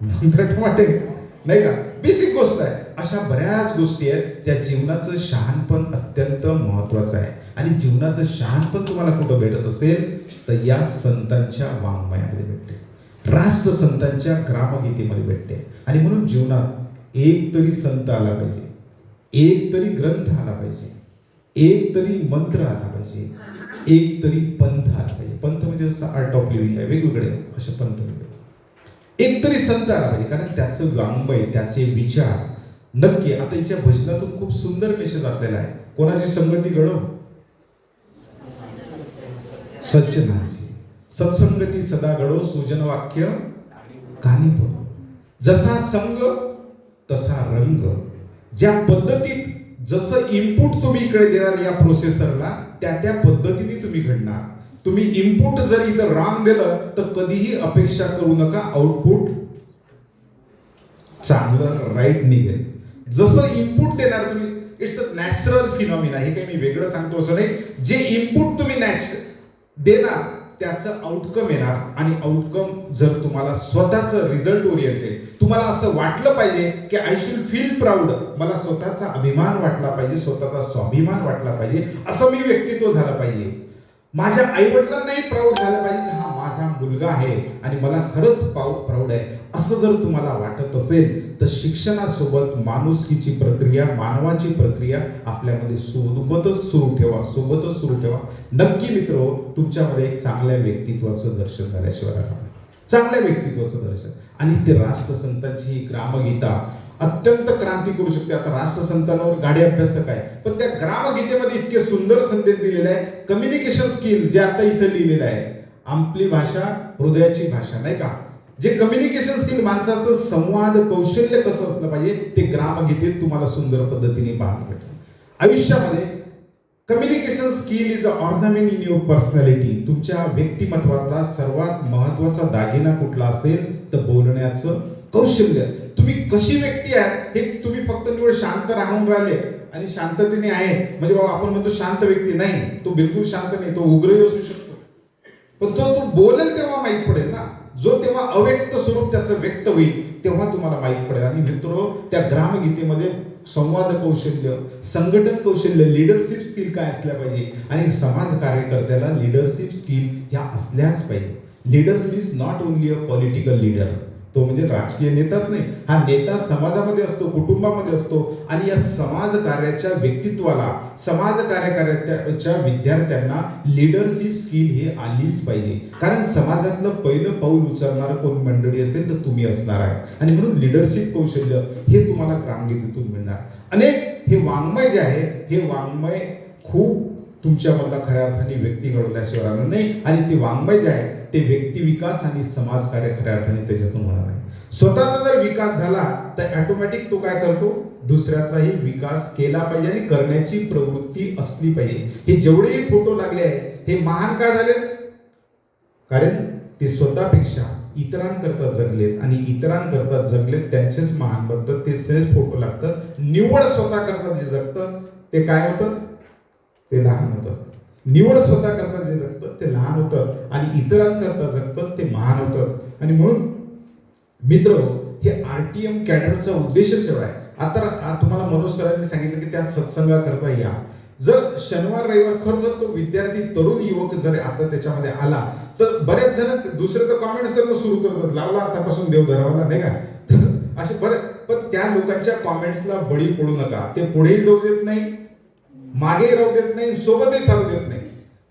नंतर टमाटे घ्या, नाही का? बेसिक गोष्ट आहे. अशा बऱ्याच गोष्टी आहेत, त्या जीवनाचं शहाणपण अत्यंत महत्वाचं आहे. आणि जीवनाचं शहाणपण तुम्हाला कुठं भेटत असेल तर या संतांच्या वाङ्मयामध्ये भेटते, राष्ट्रसंतांच्या ग्रामगीतेमध्ये भेटते. आणि म्हणून जीवनात एक तरी संत आला पाहिजे, एक तरी ग्रंथ आला पाहिजे, एक तरी मंत्र आला पाहिजे, एक तरी पंथ आला पाहिजे. पंथ म्हणजे जसं आर्ट ऑफ लिव्हिंग आहे, वेगवेगळे असे पंथ वेगळे. एक तरी संत आला पाहिजे, कारण त्याचं वाङ्मय, त्याचे विचार नक्की. आता याच्या भजनातून खूप सुंदर मेसेज आपल्याला आहे. कोणाची संगती घडव? सज्जनांची. सत्संगती सदा घडो, सुजन वाक्य कानी पडो. जसा संग तसा रंग. ज्या पद्धतीत जसं इनपुट तुम्ही इकडे देणार या प्रोसेसरला, त्या पद्धतीने तुम्ही घडणार. तुम्ही इनपुट जर इथं रॉंग दिलं तर कधीही अपेक्षा करू नका आउटपुट चांगलं राईट निघेल. जसं इनपुट देणार तुम्ही, इट्स अ नॅचरल फिनॉमिना. हे काही मी वेगळं सांगतो असं नाही. जे इनपुट तुम्ही देणार त्याचं आउटकम येणार. आणि आउटकम जर तुम्हाला स्वतःचं रिझल्ट ओरिएंटेड, तुम्हाला असं वाटलं पाहिजे की आय शुड फील प्राऊड, मला स्वतःचा अभिमान वाटला पाहिजे, स्वतःचा स्वाभिमान वाटला पाहिजे, असं मी व्यक्तित्व झालं पाहिजे. माझ्या आईवडिलांनाही प्राऊड झालं पाहिजे की हा माझा मुलगा आहे आणि मला खरंच प्राऊड आहे, असं जर तुम्हाला वाटत असेल तर शिक्षणासोबत माणुसकीची प्रक्रिया, मानवाची प्रक्रिया आपल्यामध्ये सोबतच सुरू ठेवा. नक्की मित्र, तुमच्यामध्ये एक चांगल्या व्यक्तित्वाचं दर्शन झाल्याशिवाय राहणार नाही. चांगल्या व्यक्तित्वाचं दर्शन. आणि ते राष्ट्रसंतांची ही ग्रामगीता अत्यंत क्रांती करू शकते. आता राष्ट्रसंतांवर गाडी अभ्यासक आहे, पण त्या ग्रामगीतेमध्ये इतके सुंदर संदेश दिलेले आहे. कम्युनिकेशन स्किल जे आता इथं लिहिलेलं आहे, आपली भाषा हृदयाची भाषा, नाही का, जे कम्युनिकेशन स्किल, माणसाचं संवाद कौशल्य कसं असलं पाहिजे, ते ग्रामगीतेत तुम्हाला सुंदर पद्धतीने पाहायला भेटेल. आयुष्यामध्ये communication skill is a ornament in your personality. तुमच्या व्यक्तिमत्वातला सर्वात महत्वाचा दागिना कुठला असेल तर बोलण्याचं कौशल्य. तुम्ही कशी व्यक्ती आहे हे तुम्ही फक्त निवड शांत राहून राहिले आणि शांततेने आहे म्हणजे बाबा आपण म्हणतो शांत व्यक्ती, नाही, तो बिलकुल शांत नाही, तो उग्रही असू शकतो, पण तो बोलेल तेव्हा माहीत पडेल ना. जो तेव्हा अव्यक्त स्वरूप त्याचं व्यक्त होईल तेव्हा तुम्हाला माहीत पडेल. आणि मित्र, त्या ग्रामगीतेमध्ये संवाद कौशल्य, संघटन कौशल्य, लीडरशिप स्किल काय असल्या पाहिजे आणि समाज कार्यकर्त्याला लीडरशिप स्किल ह्या असल्याच पाहिजे. Leaders means not only a political leader, तो म्हणजे राजकीय नेताच नाही, हा नेता समाजामध्ये असतो, कुटुंबामध्ये असतो. आणि या समाज कार्याच्या व्यक्तित्वाला, समाज कार्यकर्त्याच्या विद्यार्थ्यांना लीडरशिप स्किल हे आलीच पाहिजे. कारण समाजातलं पहिलं पाऊल उचलणार कोण मंडळी असेल तर तुम्ही असणार आहे. आणि म्हणून लीडरशिप कौशल्य हे तुम्हाला ग्रामगीतेतून मिळणार. अनेक हे वाङ्मय जे आहे, हे वाङ्मय खूप तुमच्यामधला खऱ्या अर्थाने व्यक्ती घडवल्याशिवाय राहणार नाही. आणि ते वाङ्मय जे आहे ते व्यक्ती विकास आणि समाज कार्य खऱ्या अर्थाने त्याच्यातून होणार आहे. स्वतःचा जर विकास झाला तर ऑटोमॅटिक तो काय करतो, दुसऱ्याचाही विकास केला पाहिजे आणि करण्याची प्रवृत्ती असली पाहिजे. हे जेवढेही फोटो लागले आहे हे महान का झाले, कारण ते स्वतःपेक्षा इतरांकरता जगलेत आणि इतरांकरता जगलेत त्यांचेच महान बनतात, तेच फोटो लागतात. निव्वळ स्वतःकरता जे जगतं ते काय होतं, ते लहान होतं. निवड स्वतः करता जे जगतं ते लहान होतं आणि इतरांकरता जगतं ते महान होतं. आणि म्हणून मित्र, हे आरटीएम कॅडरचा उद्देशच एवढा आहे. आता तुम्हाला मनोज सरांनी सांगितलं की त्या सत्संगाकरता या. जर शनिवार रविवार खरोखर तो विद्यार्थी, तरुण युवक जर आता त्याच्यामध्ये आला तर बरेच जण दुसरे तर कॉमेंट्स करणं सुरू करतात, लावला आतापासून देव धरावाला, नाही का, असे बरे. पण त्या लोकांच्या कॉमेंट्सला बळी पडू नका. ते पुढेही जाऊ देत नाही, मागे राहू देत नाही, सोबतही चालू देत नाही.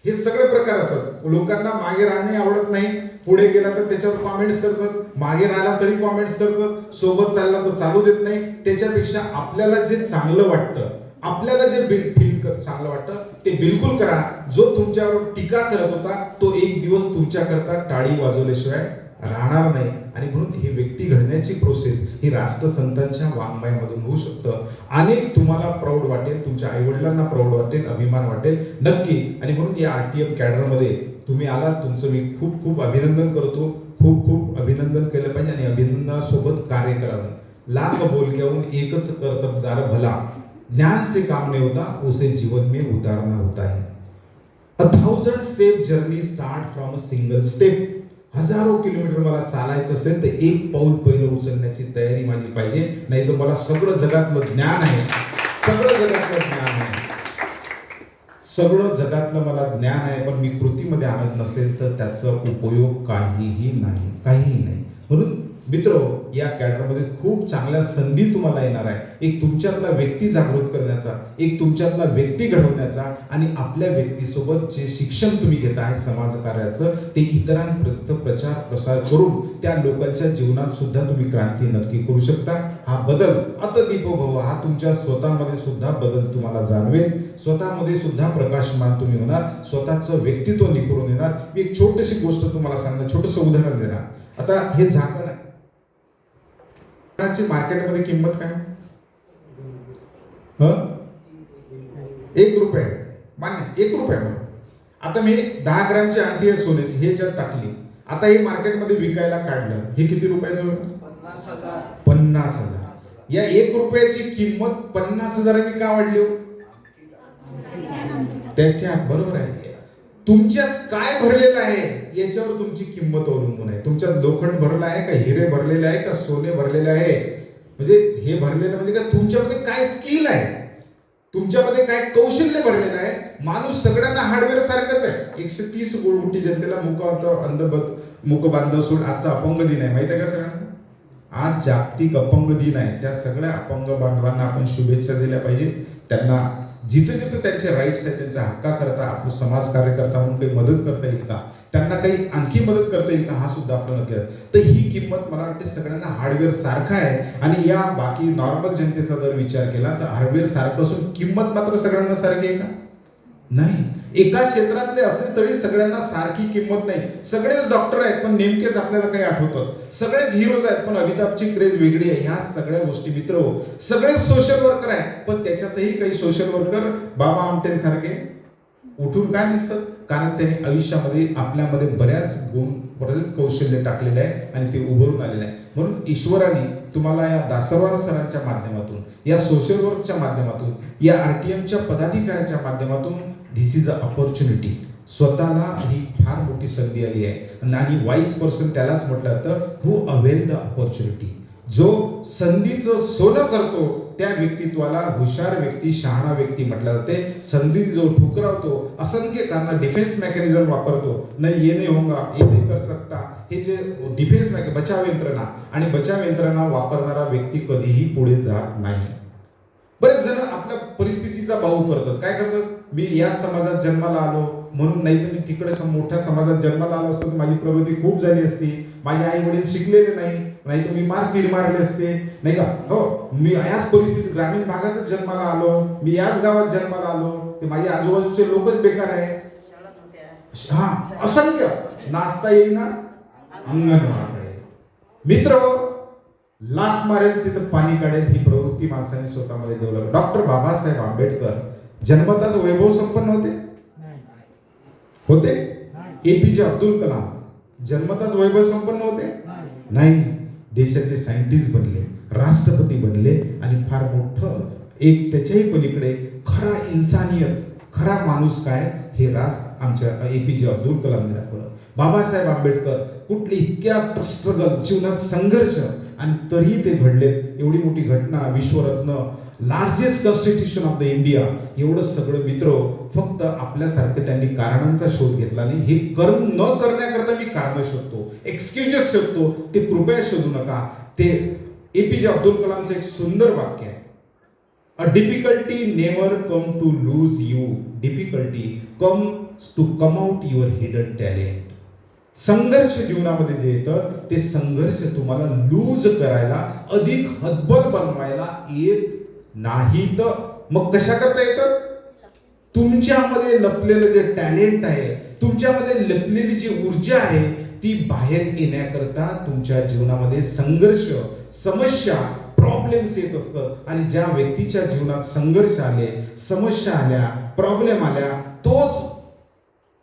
हे सगळे प्रकार असतात. लोकांना मागे राहणे आवडत नाही, पुढे गेला तर त्याच्यावर कॉमेंट्स करतात, मागे राहिला तरी कॉमेंट्स करतात, सोबत चालला तर चालू देत नाही. त्याच्यापेक्षा आपल्याला जे चांगलं वाटतं, आपल्याला जे फील चांगलं वाटतं ते बिलकुल करा. जो तुमच्यावर टीका करत होता तो एक दिवस तुमच्याकरता टाळी वाजवल्याशिवाय राहणार नाही. आणि म्हणून ही व्यक्ती घडण्याची प्रोसेस ही राष्ट्रसंतांच्या वाङ्मयामधून होऊ शकतं. आणि तुम्हाला प्राऊड वाटेल, तुमच्या आईवडिलांना प्राऊड वाटेल, अभिमान वाटेल नक्की. आणि म्हणून या आरटीएम कॅडरमध्ये तुम्ही आलात, तुमचं मी खूप खूप अभिनंदन करतो. खूप खूप अभिनंदन केलं पाहिजे आणि अभिनंदनासोबत कार्य करावं. लाख बोल घेऊन एकच कर्तबगार भला, ज्ञान से काम नहीं होता उसे जीवन में उतारना होता है. 1000 step journey start from a single step. हजारो किलोमीटर मला चालायचं असेल तर एक पाऊल पहिलं उचलण्याची तयारी माझी पाहिजे. नाही तर मला सगळं जगातलं ज्ञान आहे, सगळं जगातलं ज्ञान आहे, सगळं जगातलं मला ज्ञान आहे, पण मी कृतीमध्ये आणत नसेल तर त्याचा उपयोग काहीही नाही, काहीही नाही. म्हणून मित्र, या कॅडरमध्ये खूप चांगल्या संधी तुम्हाला येणार आहे. एक तुमच्यातला व्यक्ती जागृत करण्याचा, एक तुमच्यातला व्यक्ती घडवण्याचा आणि आपल्या व्यक्तीसोबत जे शिक्षण तुम्ही घेता आहे समाजकार्याचं, ते इतरांपर्यंत प्रचार प्रसार करून त्या लोकांच्या जीवनात सुद्धा तुम्ही क्रांती नक्की करू शकता. हा बदल आता दीपोभव, हा तुमच्या स्वतःमध्ये सुद्धा बदल तुम्हाला जाणवेल. स्वतःमध्ये सुद्धा प्रकाशमान तुम्ही होणार, स्वतःचं व्यक्तित्व निखरून येणार. मी एक छोटीशी गोष्ट तुम्हाला सांगणार, छोटंसं उदाहरण देणार. आता हे झाकण आहे, मार्केटमध्ये किंमत काय, 1 रुपये मान्य, 1 रुपये म्हणून. आता मी 10 ग्रॅमची अंगठी आहे सोन्याची, हे जर टाकली, आता हे मार्केटमध्ये विकायला काढलं, हे किती रुपयाचं होतं, 50,000. या 1 रुपयाची किंमत 50,000 का वाढली हो? त्याच्यात बरोबर आहे, तुमच्यात काय भरलेलं आहे याच्यावर तुमची किंमत अवलंबून आहे. तुमच्यात लोखंड भरलं आहे का, हिरे भरलेले आहे का, सोने भरलेले आहे, म्हणजे हे भरलेलं म्हणजे काय, तुमच्यामध्ये काय स्किल आहे, तुमच्यामध्ये काय कौशल्य भरलेलं आहे. माणूस सगळ्यांना हार्डवेअर सारखंच आहे. 130 कोटी जनतेला मुक बांधव सोड. आजचा अपंग दिन आहे, माहिती आहे का सगळ्यांना? आज जागतिक अपंग दिन आहे. त्या सगळ्या अपंग बांधवांना आपण शुभेच्छा दिल्या पाहिजे. त्यांना जिथे जिथे त्यांचे राईट्स आहेत, त्यांच्या हक्काकरता आपलं समाज कार्यकर्ता म्हणून काही मदत करता येईल का, त्यांना काही आणखी मदत करता येईल का, हा सुद्धा आपण नक्की. तर ही किंमत मला वाटते सगळ्यांना हार्डवेअर सारखं आहे. आणि या बाकी नॉर्मल जनतेचा जर विचार केला तर हार्डवेअर सारखं असून किंमत मात्र सगळ्यांना सारखी आहे का? नाही. एका क्षेत्रातले असले तरी सगळ्यांना सारखी किंमत नाही. सगळेच डॉक्टर आहेत पण नेमकेच आपल्याला काही आठवतात. सगळेच हिरोज आहेत पण अमिताभची क्रेज वेगळी आहे. ह्या सगळ्या गोष्टी मित्र हो, सगळेच सोशल वर्कर आहेत पण त्याच्यातही काही सोशल वर्कर बाबा आमटे सारखे उठून काय दिसतात? कारण त्यांनी आयुष्यामध्ये आपल्यामध्ये बऱ्याच गुण, बरेच कौशल्य टाकलेले आहे आणि ते उभरून आलेले आहे. म्हणून ईश्वराने तुम्हाला या दासरवार सरांच्या माध्यमातून, या सोशल वर्कच्या माध्यमातून, या RTMच्या पदाधिकाऱ्याच्या माध्यमातून धिस इज अ अपॉर्च्युनिटी. स्वतःला ही फार मोठी संधी आली आहे आणि वाईज पर्सन त्यालाच म्हटलं जातं हू अवेल द अपॉर्च्युनिटी. जो संधीचं सोनं करतो त्या व्यक्तित्वाला हुशार व्यक्ती, शहाणा व्यक्ती म्हटलं जाते. संधी जो ठुकरावतो, असंख्य कारण डिफेन्स मेकॅनिझम वापरतो, नाही ये नाही होगा, ये नहीं कर सकता, हे जे डिफेन्स बचाव यंत्रणा आणि बचाव यंत्रणा वापरणारा व्यक्ती कधीही पुढे जात नाही. बरेच जण आपल्या परिस्थितीचा भाऊ करतात. काय करतात? मी या समाजात जन्माला आलो म्हणून, नाही तर मी तिकडे मोठ्या समाजात जन्माला आलो असतो तर माझी प्रगती खूप झाली असती. माझे आई वडील शिकलेले नाही तर मी तीर मारले असते, नाही का? हो, मी याच परिस्थितीत ग्रामीण भागातच जन्माला आलो, मी याच गावात जन्माला आलो, ते माझे आजूबाजूचे लोकच बेकार आहे. हा, असंख्य नाचता येईना अंगणवाडीकडे. मित्र, लात मारेल तिथं पाणी काढेल ही प्रवृत्ती माणसाने स्वतःमध्ये डेव्हलप. डॉक्टर बाबासाहेब आंबेडकर जन्मताच वैभव संपन्न होते? APJ अब्दुल कलाम जन्मताच वैभव संपन्न होते? नाही. देशाचे सायंटिस्ट बनले, राष्ट्रपती बनले आणि फार मोठं एक त्याच्याही पलीकडे खरा इन्सानियत, खरा माणूस काय हे राज आमच्या APJ अब्दुल कलामने दाखवलं. बाबासाहेब आंबेडकर कुठली इतक्या स्ट्रगल, जीवनात संघर्ष, आणि तरीही ते घडलेत. एवढी मोठी घटना, विश्वरत्न, largest constitution of the India, एवढं सगळं मित्र फक्त आपल्यासारखं त्यांनी कारणांचा शोध घेतला नाही. हे न करण्याकरता मी कारण शोधतो, एक्सक्युजेस शोधतो, ते कृपया शोधू नका. ते APJ अब्दुल कलामचं एक सुंदर वाक्य आहे, a difficulty never come to lose you, difficulty comes to come out your hidden talent. संघर्ष जीवनामध्ये जे येतं ते संघर्ष तुम्हाला लूज करायला, अधिक हतबल बनवायला येत नाही. तर मग कशा करता येतं? तुमच्यामध्ये लपलेलं जे टॅलेंट आहे, तुमच्यामध्ये लपलेली जी ऊर्जा आहे ती बाहेर येण्याकरता तुमच्या जीवनामध्ये संघर्ष, समस्या, प्रॉब्लेम्स येत असतात. आणि ज्या व्यक्तीच्या जीवनात संघर्ष आले, समस्या आल्या, प्रॉब्लेम आल्या, तोच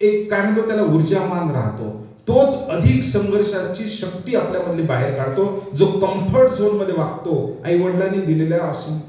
एक काय म्हणतो त्याला ऊर्जावान राहतो. तोच अधिक संघर्षाची शक्ती आपल्यामधली बाहेर काढतो. जो कम्फर्ट झोन मध्ये वागतो, आई वडिलांनी दिलेल्या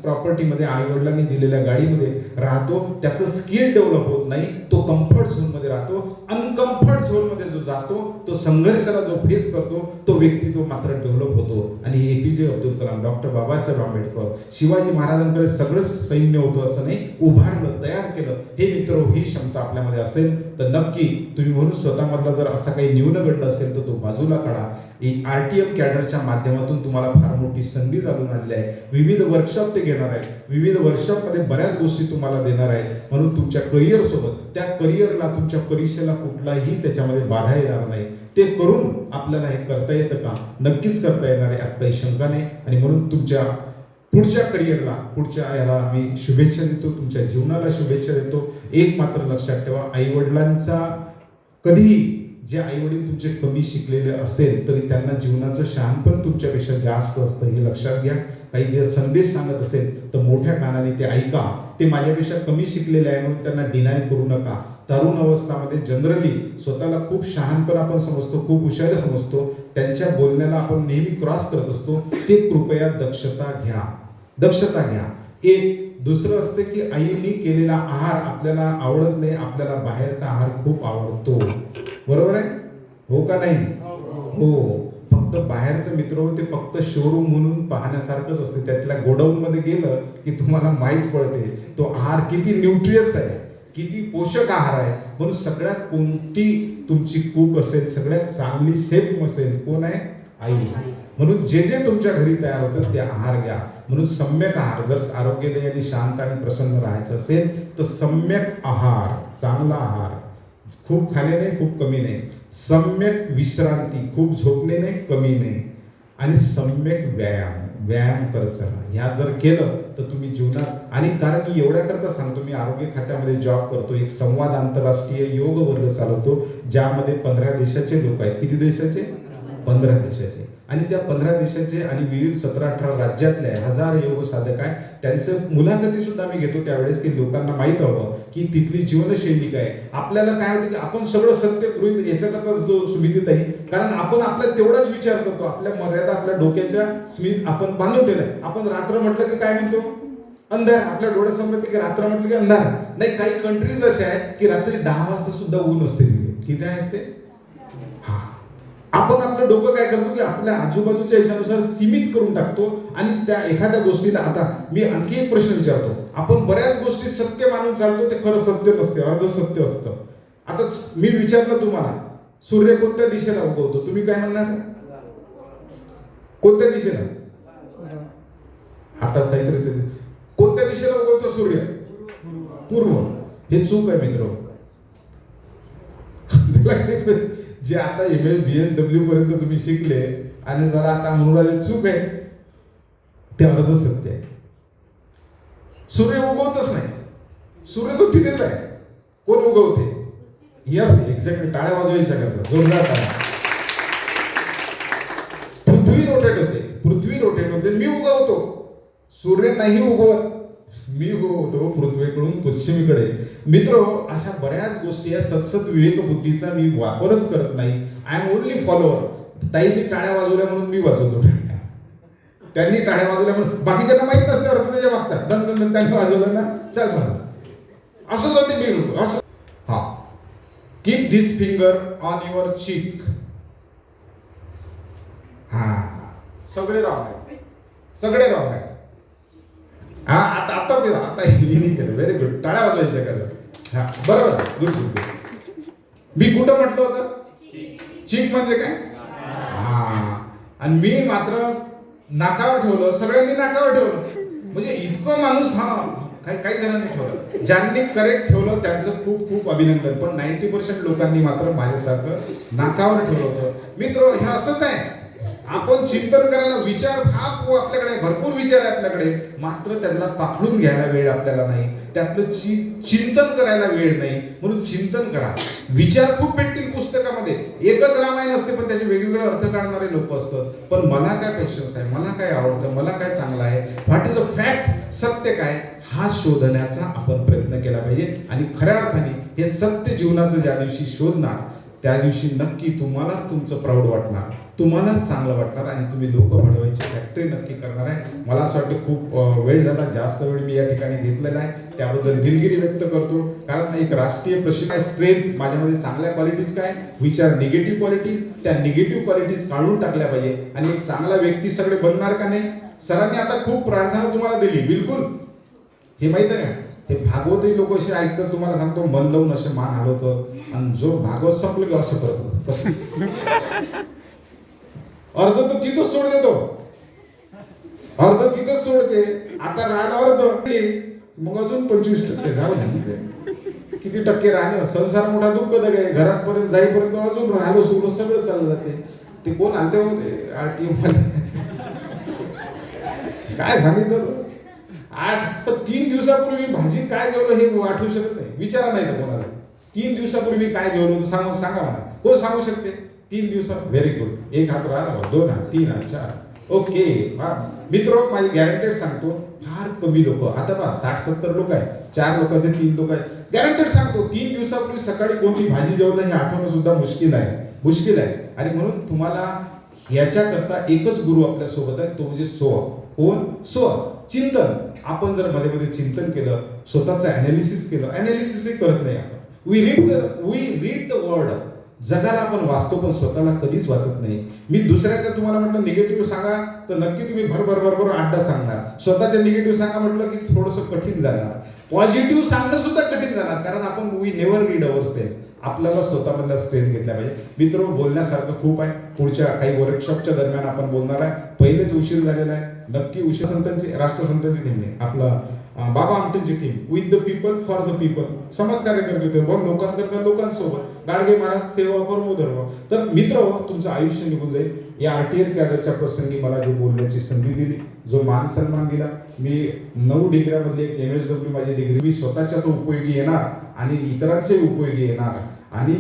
प्रॉपर्टीमध्ये, आई वडिलांनी दिलेल्या गाडीमध्ये राहतो, त्याचं स्किल डेव्हलप होत नाही, तो कम्फर्ट झोन मध्ये राहतो. अनकम्फर्ट झोन मध्ये जो जातो, तो संघर्षाला जो फेस करतो, तो व्यक्तित्व मात्र डेव्हलप होतो. आणि APJ अब्दुल कलाम, डॉक्टर बाबासाहेब आंबेडकर, शिवाजी महाराजांकडे सगळंच सैन्य होतं असं नाही, उभारलं, तयार केलं. हे मित्र, ही क्षमता आपल्यामध्ये असेल तर नक्की तुम्ही म्हणून स्वतःमधला जर असा काही न्यूनगंड असेल तर तो बाजूला काढा. RTM कॅडरच्या माध्यमातून तुम्हाला फार मोठी संधी चालून आलेली आहे. विविध वर्कशॉप ते घेणार आहेत, विविध वर्कशॉपमध्ये बऱ्याच गोष्टी तुम्हाला देणार आहेत. म्हणून तुमच्या करिअर सोबत, त्या करिअरला, तुमच्या परीक्षेला कुठलाही त्याच्यामध्ये बाधा येणार नाही. ते करून आपल्याला हे करता येतं का? नक्कीच करता येणार आहे, यात काही शंका नाही. आणि म्हणून तुमच्या पुढच्या करिअरला, पुढच्या याला मी शुभेच्छा देतो, तुमच्या जीवनाला शुभेच्छा देतो. एक मात्र लक्षात ठेवा, आई वडिलांचा कधीही, जे आई वडील तुमचे कमी शिकलेले असेल तरी त्यांना जीवनाचं शहाणपण तुमच्यापेक्षा जास्त असतं, हे लक्षात घ्या. काही संदेश सांगत असेल तर मोठ्या कानाने ते ऐका. ते माझ्यापेक्षा कमी शिकलेले आहे म्हणून त्यांना डिनाय करू नका. तरुण अवस्थामध्ये जनरली स्वतःला खूप शहाणपण आपण समजतो, खूप हुशार समजतो, त्यांच्या बोलण्याला आपण नेहमी क्रॉस करत असतो. ते कृपया दक्षता घ्या. एक दुसरं असते की आईने केलेला आहार आपल्याला आवडत नाही, आपल्याला बाहेरचा आहार खूप आवडतो. बरोबर आहे? हो का नाही? हो. फक्त फक्त बाहेरचं मित्र ते फक्त शोरूम म्हणून पाहण्यासारखंच असते. त्यातल्या गोडाऊन मध्ये गेलं की तुम्हाला माहीत पडते तो आहार किती न्यूट्रियस आहे, किती पोषक आहार आहे. म्हणून सगळ्यात कोणती तुमची कूक असेल, सगळ्यात चांगली सेफ असेल कोण आहे? आई. म्हणून जे जे तुमच्या घरी तयार होतं ते आहार घ्या. म्हणून सम्यक आहार, जर आरोग्यदायी आणि शांत आणि प्रसन्न राहायचं असेल तर सम्यक आहार, चांगला आहार, खूप खाणे नाही, खूप कमी नाही, सम्यक विश्रांती, खूप झोपणे नाही, कमी नाही, आणि सम्यक व्यायाम करत चला. ह्या जर केलं तर तुम्ही जीवनात, आणि कारण की एवढ्या करता सांगतो, मी आरोग्य खात्यामध्ये जॉब करतो, एक संवाद आंतरराष्ट्रीय योग वर्ग चालवतो ज्यामध्ये 15 देशाचे लोक आहेत. किती देशाचे? 15 देशाचे. आणि त्या 15 देशाचे आणि विविध 17-18 राज्यातले हजार योग साधक आहे. त्यांचं मुलाखती सुद्धा मी घेतो त्यावेळेस की लोकांना माहीत हवं की तिथली जीवनशैली काय. आपल्याला काय होतं की आपण सगळं सत्य गृहीत याच्याकरता जो स्मृतीत आहे, कारण आपण आपल्या तेवढाच विचार करतो, आपल्या मर्यादा आपल्या डोक्याच्या स्मित आपण बांधून ठेवल्या. आपण रात्र म्हटलं की काय म्हणतो? अंधार. आपल्या डोळ्यासमोर की रात्र म्हटलं की अंधार नाही. काही कंट्रीज अशा आहेत की रात्री 10 वाजता सुद्धा ऊन असते. किती आहे असते? हा. आपण आपलं डोकं काय करतो की आपल्या आजूबाजूच्या याच्यानुसार सीमित करून टाकतो आणि त्या एखाद्या गोष्टीला, आता मी आणखी एक प्रश्न विचारतो, आपण बऱ्याच गोष्टी सत्य मानून चालतो, ते खरं सत्य नसते, अर्ध सत्य असतं. आता मी विचारलं तुम्हाला, सूर्य कोणत्या दिशेला उगवतो? तुम्ही काय म्हणणार? कोणत्या दिशेला? आता काहीतरी कोणत्या दिशेला उगवतो सूर्य? पूर्व. हे चूक आहे मित्र. जे आता BSW पर्यंत तुम्ही शिकले आणि जरा आता म्हणून राहिले चूक आहे, ते अर्ध सत्य आहे. सूर्य उगवतच नाही. सूर्य तो तिथेच आहे. कोण उगवते? Yes, exactly. टाळ्या वाजवायच्या करतात, जोरदार टाळ्या. पृथ्वी रोटेट होते. मी उगवतो. सूर्य नाही उगवत, मी उगवतो पृथ्वीकडून पश्चिमेकडे. मित्र, अशा बऱ्याच गोष्टी आहेत. सतसत विवेक बुद्धीचा मी वापरच करत नाही. I am only follower. ताईंनी टाळ्या वाजवल्या म्हणून मी वाजवतो टाळ्या, त्यांनी टाळ्या वाजवल्या म्हणून. बाकीच्यांना माहित नसते अर्थ त्याच्या मागचा. दन त्यांनी वाजवलं ना, चल बघा, असंच होते मी असं. हा, keep this finger on your चीक. हा, सगळे रॉंग आहे. हा, आता केलं, आता हिने केलं. Very good. टाळ्या वाजवायच्या केलं. हा, बरोबर. गुड. मी कुठं म्हटलं होतं? चीक म्हणजे काय? हा, आणि मी मात्र नाकावर ठेवलं. सगळ्यांनी नाकावर ठेवलं. म्हणजे इतकं माणूस, हा, काही जणांनी ठेवलं. ज्यांनी करेक्ट ठेवलं त्यांचं खूप खूप अभिनंदन. पण 90% लोकांनी मात्र माझ्यासारखं नाकावर ठेवलं होतं. मित्र, हे असंच आहे. आपण चिंतन करायला विचार, हा आपल्याकडे भरपूर विचार आहे आपल्याकडे, मात्र त्याला पाखडून घ्यायला वेळ आपल्याला नाही. त्यातलं चिंतन करायला वेळ नाही. म्हणून चिंतन करा. विचार खूप भेटतील पुस्तकामध्ये. एकच रामायण असते पण त्याचे वेगवेगळे अर्थ काढणारे लोक असतात. पण मला काय पेशन्स आहे, मला काय आवडतं, मला काय चांगलं आहे, व्हॉट इज अ फॅक्ट, सत्य काय, हा शोधण्याचा आपण प्रयत्न केला पाहिजे. आणि खऱ्या अर्थाने हे सत्य जीवनाचं ज्या दिवशी शोधणार त्या दिवशी नक्की तुम्हालाच तुमचं प्राऊड वाटणार, तुम्हालाच चांगलं वाटणार आणि तुम्ही लोक घडवायची फॅक्टरी नक्की करणार आहे. मला असं वाटतं खूप वेळ झाला, जास्त वेळ मी या ठिकाणी घेतलेला आहे, त्याबद्दल दिलगिरी व्यक्त करतो. कारण एक राष्ट्रीय प्रशिक्षण स्ट्रेंथ माझ्यामध्ये चांगल्या क्वालिटीज काय, विचार निगेटिव्ह क्वालिटीज, त्या निगेटिव्ह क्वालिटीज काढून टाकल्या पाहिजे आणि एक चांगला व्यक्ती सगळे बनणार का नाही. सरांनी आता खूप प्रार्थना तुम्हाला दिली, बिलकुल हे माहित आहे का. हे भागवतही लोक असे ऐकतात, तुम्हाला सांगतो मन लावून असे मान हलवतं आणि जो भागवत संपलं की असं करतो, कसं अर्ध तर तिथंच सोड देतो, अर्ध तिथंच सोडते. आता राहिला अर्ध, मग अजून 25% राहू दे. किती टक्के राहिले. संसार मोठा दुःखद आहे. घरात पर्यंत जाईपर्यंत अजून राहिलो सोडून सगळं चाललं जाते. ते कोण आणते होते RTO मध्ये काय सांगितलं 3 दिवसापूर्वी भाजी काय जेवलं हे आठवू शकत नाही. विचारा नाही तर कोणाला 3 दिवसापूर्वी काय जेवलं सांगा मला. कोण सांगू शकते? 3 दिवसात. Very good. 1 हात राहिला, 2 हात, 3 हात, 4. ओके. हा मित्र, माझी गॅरंटेड सांगतो, फार कमी लोक, आता पहा 60-70 लोक आहे, 4 लोकांचे 3 लोक आहे. गॅरंटेड सांगतो 3 दिवसापूर्वी सकाळी कोणती भाजी जेवलं हे आठवणं सुद्धा मुश्किल आहे. आणि म्हणून तुम्हाला याच्याकरता एकच गुरु आपल्या सोबत आहे, तो म्हणजे स्व. कोण? स्व. चिंतन. आपण जर मध्ये मध्ये चिंतन केलं, स्वतःचं अनालिसिस केलं, अनालिसिसही करत नाही आपण, वी रीड द वर्ड, जगाला आपण वाचतो पण स्वतःला कधीच वाचत नाही. मी दुसऱ्याचं तुम्हाला म्हटलं निगेटिव्ह सांगा तर नक्की तुम्ही भरभर आड्डा सांगणार. स्वतःच्या निगेटिव्ह सांगा म्हटलं की थोडंसं कठीण जाणार. पॉझिटिव्ह सांगणं सुद्धा कठीण जाणार, कारण आपण we never read our self. आपल्याला स्वतःमधला स्ट्रेंथ घेतला पाहिजे. मित्र, बोलण्यासारखं खूप आहे. पुढच्या काही वर्कशॉपच्या दरम्यान आपण बोलणार आहे. पहिलेच उशीर झालेला आहे. नक्की उशीर संतांची, राष्ट्रसंतांची टीम नाही, आपला बाबा आमटेंची team, with the people for the people, समाज कार्यकर्ते होते, बघ लोकांकरता लोकांसोबत, गाडगे महाराज सेवा परमो धर्म. तर मित्र, तुमचं आयुष्य निघून जाईल. या आरटीआर कॅडरच्या प्रसंगी मला जो बोलण्याची संधी दिली, जो मान सन्मान दिला, मी 9 डिग्र्यामध्ये एक MSW माझी डिग्री, मी स्वतःच्या तो उपयोगी येणार आणि इतरांचे उपयोगी येणार. आणि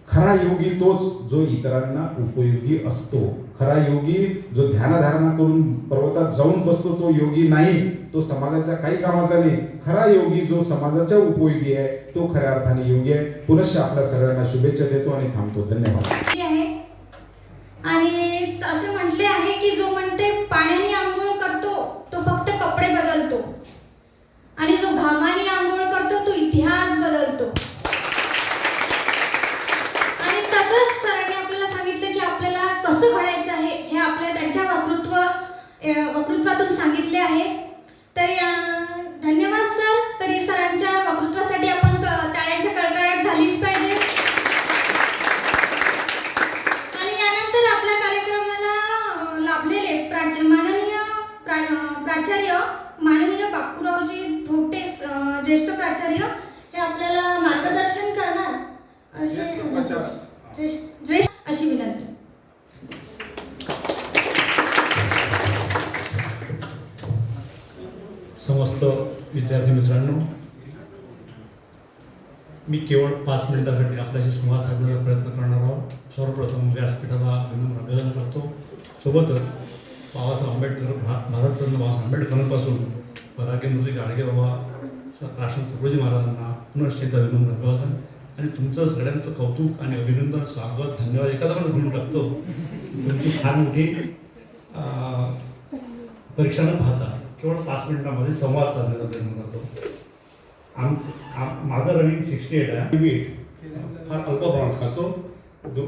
खरा योगी तोच जो इतरांना उपयोगी असतो. खरा योगी जो ध्यानधारणा करून पर्वतात जाऊन बसतो तो योगी नाही, तो समाजाच्या काही कामाचा नाही. खरा योगी जो समाजाच्या उपयोगी आहे तो खऱ्या अर्थाने योगी आहे. पुनश्च आपल्या सगळ्यांना शुभेच्छा देतो आणि थांबतो. धन्यवाद. आणि असे म्हटले आहे की जो म्हणते पाण्याने आंघोळ करतो तो फक्त कपडे बदलतो, आणि जो घामाने आंघोळ करतो तो इतिहास बदलतो. आणि तसंच सरांनी आपल्याला सांगितलं की आपल्याला कसं घडायचं आहे हे आपल्या त्यांच्या वक्तृत्वातून सांगितले आहे. तर धन्यवाद सर. तरी सरांच्या वक्तृत्वासाठी आपण टाळ्यांच्या कडकडाट झालीच पाहिजे. आणि यानंतर आपल्या कार्यक्रमाला लाभलेले माननीय प्राचार्य माननीय बापूरावजी धोटे ज्येष्ठ प्राचार्य हे आपल्याला मार्गदर्शन करणार अशी विनंती. समस्त विद्यार्थी मित्रांनो, मी केवळ 5 मिनिटासाठी आपल्याशी संवाद साधण्याचा प्रयत्न करणार आहोत. सर्वप्रथम व्यासपीठाला विनम्र अभिवादन करतो. सोबतच बाबासाहेब आंबेडकर, भारतरत्न बाबासाहेब आंबेडकरांपासून पराक्रममूर्ती गाडगे बाबा राष्ट्रपती तुकडोजी महाराजांना पुनश्च एकदा विनम्र अभिवादन आणि तुमचं सगळ्यांचं कौतुक आणि अभिनंदन, स्वागत, धन्यवाद एखादा पण घेऊन टाकतो. तुमची फार मोठी परीक्षा न पाहता केवळ 5 मिनिटांमध्ये संवाद साधण्याचा प्रयत्न करतो. माझं रनिंग 68 आहे. वेट फार अल्प प्रमाणात खातो.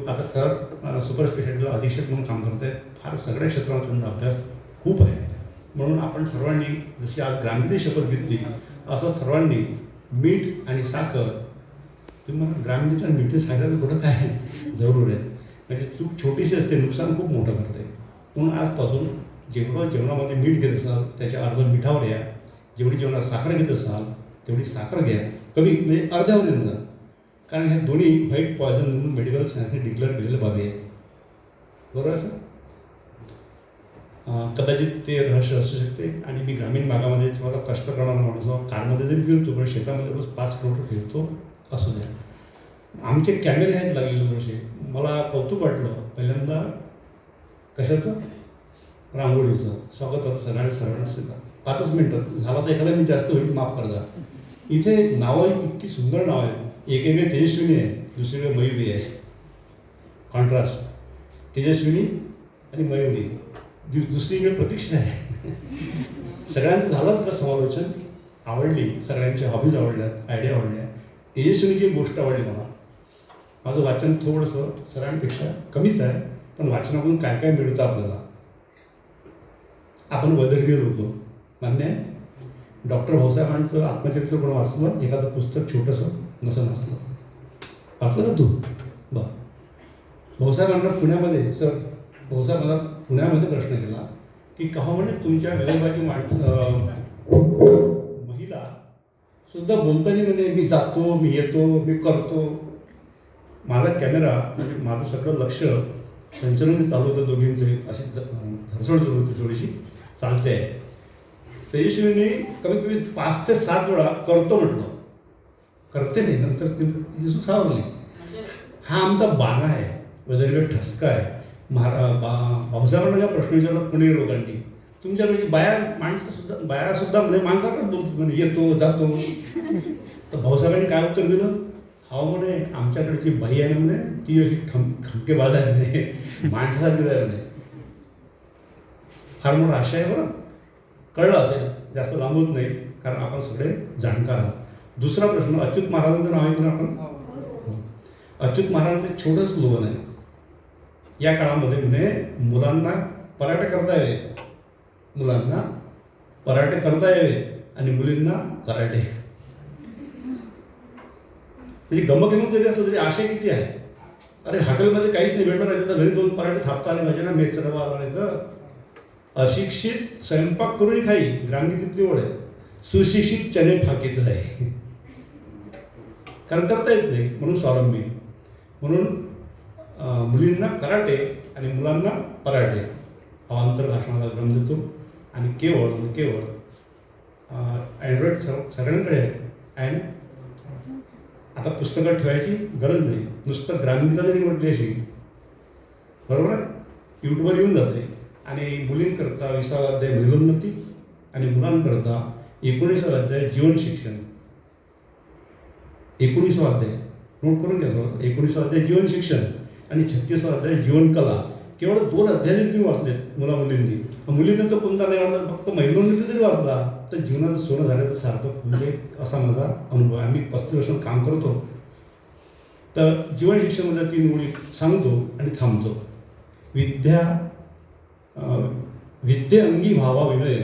आता सर सुपर स्पेशालिटीला अधीक्षक म्हणून काम करत आहेत. फार सगळ्या क्षेत्रात त्यांचा अभ्यास खूप आहे. म्हणून आपण सर्वांनी जशी आज ग्रामीण शपथ घेतली असं सर्वांनी मीठ आणि साखर, तुम्ही मला ग्रामीणच्या मीठी साखरेचं कुठं काय जरूर आहे. म्हणजे चूक छोटीशी असते, नुकसान खूप मोठं करते. म्हणून आजपासून जेवढं जेवणामध्ये मीठ घेत असाल त्याच्या अर्ध मिठावर या. जेवढी जेवणात साखर घेत असाल तेवढी साखर घ्या, कमी म्हणजे अर्ध्यावर येऊन जा. कारण ह्या दोन्ही व्हाईट पॉयझन म्हणून मेडिकल सायन्सने डिक्लेअर केलेल्या बाबी आहे. बरोबर आहे सर? कदाचित ते रहस्य असू शकते. आणि मी ग्रामीण भागामध्ये थोडासा कष्ट करणारा माणूस आहोत. कारमध्ये जरी फिरतो पण शेतामध्ये रोज 5 किलोमीटर फिरतो. असू द्या. आमचे कॅमेरे आहेत लागलेले थोडेसे. मला कौतुक वाटलं पहिल्यांदा कशाचं, रांगोळीचं. स्वागत होतं सगळ्यांना 5 मिनिटात झाला तर एखादा मिनिट जास्त होईल, माफ करा. इथे नावंही किती सुंदर नाव आहेत. एकेकडे तेजस्विनी आहे, दुसरीकडे मयुरी आहे. कॉन्ट्रास्ट, तेजस्विनी आणि मयुरी. दुसरीकडे प्रतीक्षा आहे. सगळ्यांचं झालं का समालोचन? आवडली, सगळ्यांच्या हॉबीज आवडल्यात, आयडिया आवडल्या. तेजस्विनीची एक गोष्ट आवडली मला. माझं वाचन थोडंसं सरांपेक्षा कमीच आहे, पण वाचनातून काय काय मिळतं आपल्याला. आपण वदरवीर होतो, मान्य आहे. डॉक्टर भाऊसाहेबांचं आत्मचरित्र पण वाचलं, एखादं पुस्तक छोटंसं नसं वाचलं. वाचलं ना तू? बरं. भाऊसाहेबांना पुण्यामध्ये, सर भाऊसाहेब मला पुण्यामध्ये प्रश्न केला की कहा म्हणे तुमच्या विदर्भाची महिला सुद्धा बोलताना म्हणे मी जातो, मी येतो, मी करतो. माझा कॅमेरा म्हणजे माझं सगळं लक्ष संचलन चालू होतं. दोघींचे अशी धरसोड सुरू होती, थोडीशी चालते आहे. तेजस्वीने कमीत कमी 5 ते 7 वेळा करतो म्हटलं, करते नाही. नंतर ती सावरली. हा आमचा बाणा आहे, वैदर्भीय ठसका आहे. भाऊसाहेबांना जेव्हा प्रश्न विचारला पुणे लोकांनी, तुमच्याकडे बायासुद्धा म्हणजे माणसाकडे बोलतात, म्हणजे येतो जातो. तर भाऊसाहेबांनी काय उत्तर दिलं? हा म्हणे आमच्याकडची बाई आहे म्हणे, ती अशी ठमकेबाज आहे म्हणे, माणसासारखीच आहे म्हणे. फार मोठा आशय आहे. बरं कळलं असेल, जास्त लांबवत नाही, कारण आपण सगळे जाणकार आहात. दुसरा प्रश्न, अच्युत महाराजांचं नाव ऐकलं आपण? अच्युत महाराजांचं छोटं स्लोगन आहे या काळामध्ये, म्हणे मुलांना पराठे करता यावे, मुलांना पराठे करता यावे आणि मुलींना कराटे. म्हणजे गमक जरी असलं तरी आशय किती आहे. अरे हॉटेलमध्ये काहीच नाही भेटणार आहे तर घरी 2 पराठे थापता आले पाहिजे ना, मेथचा डबा आला नाही तर. अशिक्षित स्वयंपाक करून खाई, ग्रामगीतेतली ओढ आहे. सुशिक्षित चने फाकीत राही. कारण करता येत नाही म्हणून स्वावलंबी. म्हणून मुलींना कराटे आणि मुलांना पराठे अवांतर भाषणाला क्रम देतो. आणि केवळ अँड्रॉइड सगळ्यांकडे आहे. आणि आता पुस्तकात ठेवायची गरज नाही, नुसतं ग्रामगीता जरी म्हटली अशी, बरोबर आहे, यूट्यूबवर येऊन जाते. आणि मुलींकरता 20वा अध्याय महिलोन्नती आणि मुलांकरता 19वा अध्याय जीवन शिक्षण. 19वा अध्याय नोट करून घ्या थोडं. 19वा अध्याय जीवन शिक्षण आणि 36वा अध्याय जीवन कला. केवळ 2 अध्याय जरी तुम्ही वाचलेत मुलींनी, मुलींनी तर कोणता नाही वाचला, फक्त महिलोन्नती जरी वाचला तर जीवनाचं सोनं झाल्याचं सार्थक म्हणजे असा माझा अनुभव आहे. आम्ही 35 वर्ष काम करतो. तर जीवन शिक्षणामध्ये 3 ओळी सांगतो आणि थांबतो. विद्ये अंगी व्हावा विनय.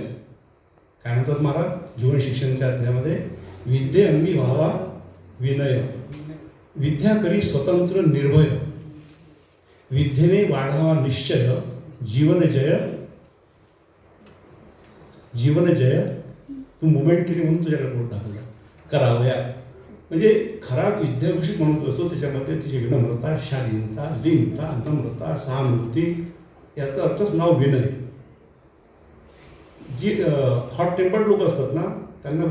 काय म्हणतात महाराज जीवन शिक्षणाच्या अध्यायामध्ये? विद्ये अंगी व्हावा विनय, विद्या करी स्वतंत्र निर्भय, विद्येने वाढावा निश्चय, जीवन जय. तू मुवमेंट केली म्हणून तुझ्याकडे बोट टाकलं करावया. म्हणजे खरा विद्याभूषित म्हणून असतो त्याच्यामध्ये तिची विनम्रता, शालीनता, लीनता, नम्रता, सहानुभूती याचं अर्थच नाव विनय. जी हॉट टेम्पर्ड लोक असतात ना त्यांना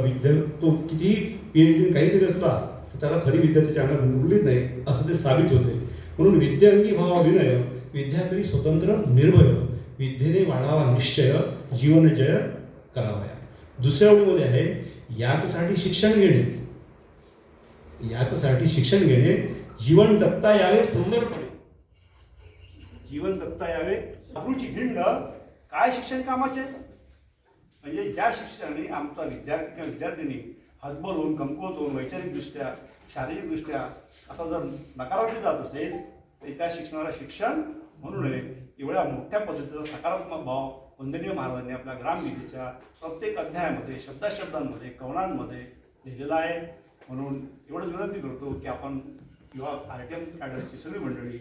विद्या तो कितीही PhD काही जरी असला तर त्याला खरी विद्या त्याच्या अंगात मुरलीच नाही असं ते साबित होते. म्हणून विद्यांगी व्हावा विनय, विद्या करी स्वतंत्र निर्भय, विद्येने वाढावा निश्चय, जीवन जय करावया. दुसऱ्या ओळीमध्ये आहे याचसाठी शिक्षण घेणे, जीवन जगता यावे सुंदरपणे. जीवन जगता यावे अब्रूची हिंड. काय शिक्षण कामाचे? म्हणजे ज्या शिक्षणाने आमचा विद्यार्थी किंवा विद्यार्थिनी हतबल होऊन, कमकुवत होऊन, वैचारिकदृष्ट्या, शारीरिकदृष्ट्या असा जर नकारावली जात असेल तर त्या शिक्षणाला शिक्षण म्हणू नये. एवढ्या मोठ्या पद्धतीचा सकारात्मक भाव वंदनीय महाराजांनी आपल्या ग्रामगीतेच्या प्रत्येक अध्यायामध्ये, शब्दांमध्ये, कवनांमध्ये लिहिलेला आहे. म्हणून एवढंच विनंती करतो की आपण किंवा RTM कॅडरची सगळी मंडळी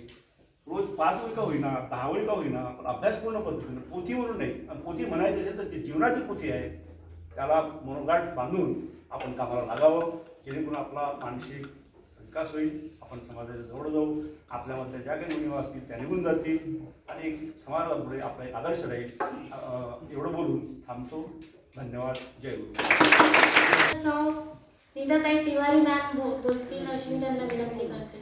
रोज 5 वेळ का होईना, 10 वेळ का होईना, पण अभ्यासपूर्ण पद्धतीने, पोथी म्हणून नाही. आणि पोथी म्हणायची असेल तर ती जीवनाची पोथी आहे, त्याला मनोगाठ बांधून आपण कामाला लागावं, जेणेकरून आपला मानसिक विकास होईल, आपण समाजाच्या जवळ जाऊ, आपल्यामधल्या ज्या काही उणिवा असतील त्या निघून जातील आणि समाजापुढे आपला एक आदर्श राहील. एवढं बोलून थांबतो. धन्यवाद. जय गुरु. नीताताई तिवारी मॅम बोलतील अशी मी त्यांना विनंती करते.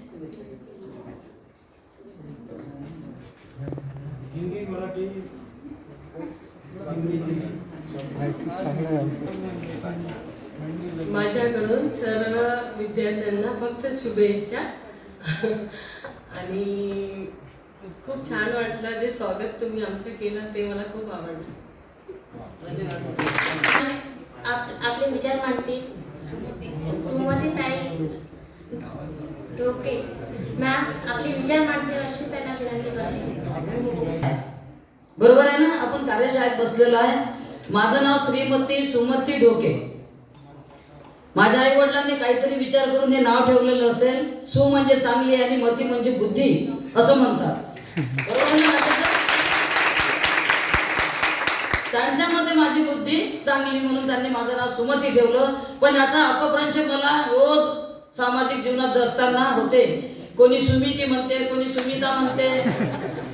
हिंदी, मराठी, माझ्याकडून सर्व विद्यार्थ्यांना फक्त शुभेच्छा. आणि खूप छान वाटलं जे स्वागत तुम्ही आमचं केलं ते मला खूप आवडलं. आपले विचार मांडतील सुमतीताई ढोके मॅम. आपले विचार मांडतील अशी मी त्यांना विनंती करते. बरोबर आहे ना? आपण कार्यशाळेत बसलेलो आहे. माझं नाव श्रीमती सुमती ढोके. माझ्या आई वडिलांनी काहीतरी विचार करून हे नाव ठेवलेलं असेल. सु म्हणजे चांगली आणि मती म्हणजे बुद्धी असं म्हणतात. बरोबर आहे ना? त्यांच्यामध्ये माझी बुद्धी चांगली म्हणून त्यांनी माझं नाव सुमती ठेवलं. पण याचा अपभ्रंश मला रोज सामाजिक जीवनात जगताना होते. कोणी सुमिती म्हणते, कोणी सुमिता म्हणते,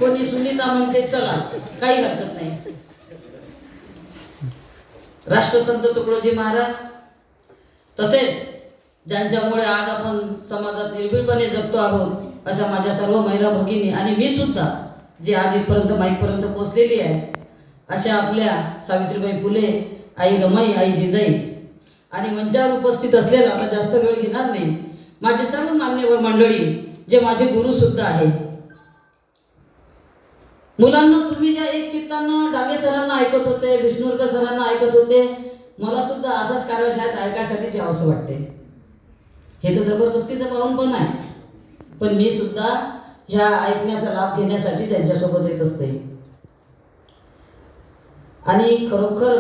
कोणी सुनीता म्हणते. चला, काही हरकत नाही. राष्ट्रसंत तुकडोजी महाराज, तसेच ज्यांच्यामुळे आज आपण समाजात निर्भीडपणे जगतो आहोत अशा माझ्या सर्व महिला भगिनी आणि मी सुद्धा जे आज इथपर्यंत माईकपर्यंत पोहोचलेली आहे, अशा आपल्या सावित्रीबाई फुले, आई रमाई, आई जिजाई आणि मंचावर उपस्थित असलेला, आता जास्त वेळ घेणार नाही, माझे सर्व मान्यवर मंडळी जे माझे गुरु सुद्धा आहे. मुलांना तुम्ही ज्या एक चित्तानं डांगे सरांना ऐकत होते, विष्णुरकर सरांना ऐकत होते, मला सुद्धा असाच कार्यशाळेत ऐकायसाठीच यावंसं वाटते. हे तर जबरदस्तीचं पाहून पण आहे. पण मी सुद्धा ह्या ऐकण्याचा लाभ घेण्यासाठी त्यांच्यासोबत येत असते. आणि खरोखर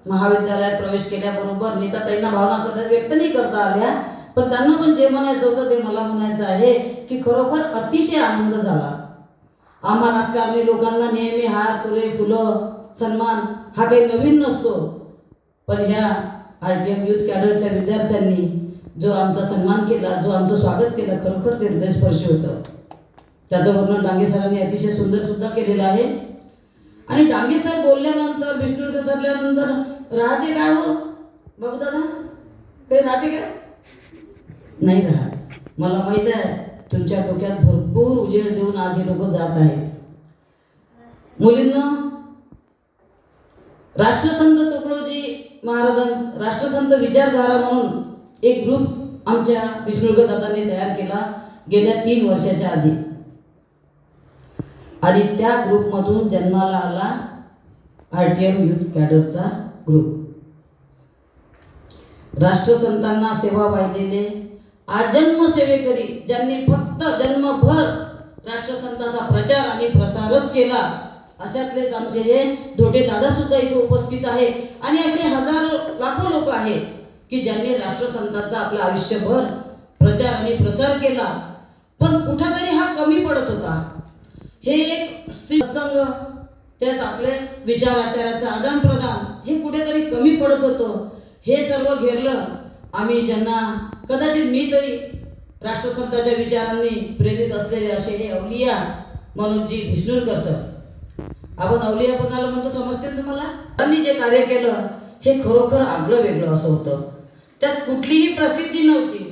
महाविद्यालयात प्रवेश केल्याबरोबर नीताताईंना भावना कदाचित व्यक्त नाही करता आल्या, पण त्यांना पण जे म्हणायचं होतं ते मला म्हणायचं आहे की खरोखर अतिशय आनंद झाला. आम्हा राजकारणी लोकांना नेहमी हार, तुरे, फुलं, सन्मान हा काही नवीन नसतो, पण ह्या RTM युथ कॅडरच्या विद्यार्थ्यांनी जो आमचा सन्मान केला, जो आमचं स्वागत केलं, खरोखर ते हृदयस्पर्शी होतं. त्याचं वर्णन डांगे सरांनी अतिशय सुंदर सुद्धा केलेलं आहे. आणि डांगे सर बोलल्यानंतर, विष्णुरकर सरल्यानंतर राहते काय हो बघू दादा, काही राहते काय? नाही राहत. मला माहित आहे तुमच्या डोक्यात भरपूर उजेड देऊन आज हे लोक जात आहेत. मुलींना राष्ट्रसंत तुकडोजी महाराजां राष्ट्रसंत विचारधारा म्हणून एक ग्रुप आमच्या विष्णुरकर दादांनी तयार केला गेल्या 3 वर्षाच्या आधी. आणि त्या ग्रुपमधून जन्माला आला RTM युथ कॅडरचा ग्रुप. राष्ट्रसंतांना सेवा वाहिलेले आजन्म सेवेकरी, ज्यांनी फक्त जन्मभर राष्ट्रसंतांचा प्रचार आणि प्रसारच केला, अशातलेच आमचे हे धोटे दादा सुद्धा इथे उपस्थित आहे. आणि असे हजारो लाखो लोक आहेत की ज्यांनी राष्ट्रसंतांचा आपलं आयुष्यभर प्रचार आणि प्रसार केला. पण कुठेतरी हा कमी पडत होता. हे एक सत्संग, त्याच आपले विचार आचाराचं आदान प्रदान हे कुठेतरी कमी पडत होतं. हे सर्व घेरलं आम्ही ज्यांना कदाचित मी तरी राष्ट्रसंतांच्या विचारांनी प्रेरित असलेले असे हे अवलिया मनोजी विष्णुरकर सर. आपण अवलियापणाला म्हणतो, समजते तुम्हाला? त्यांनी जे कार्य केलं हे खरोखर आगळं वेगळं असं होतं. त्यात कुठलीही प्रसिद्धी नव्हती,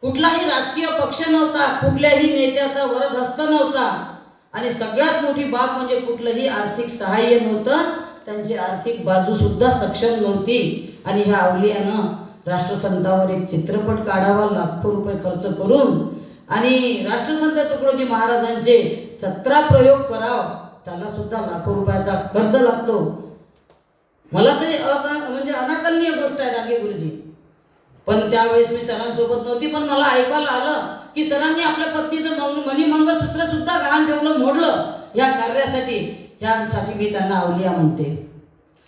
कुठलाही राजकीय पक्ष नव्हता, कुठल्याही नेत्याचा वरद हस्त नव्हता, आणि सगळ्यात मोठी बाब म्हणजे कुठलंही आर्थिक सहाय्य नव्हतं. त्यांची आर्थिक बाजू सुद्धा सक्षम नव्हती. आणि ह्या अवलियानं राष्ट्रसंतावर एक चित्रपट काढावा, लाखो रुपये खर्च करून, आणि राष्ट्रसंत तुकडोजी महाराजांचे 17 प्रयोग कराव, त्याला सुद्धा लाखो रुपयाचा खर्च लागतो. मला तरी म्हणजे अनाकलनीय गोष्ट आहे डांगे गुरुजी. पण त्यावेळेस मी सरांसोबत नव्हती, पण मला ऐकायला आलं की सरांनी आपल्या पत्नीचं मणिमंगळसूत्र सुद्धा गहाण ठेवलं, मोडलं या कार्यासाठी. ह्यासाठी मी त्यांना अवलिया म्हणते.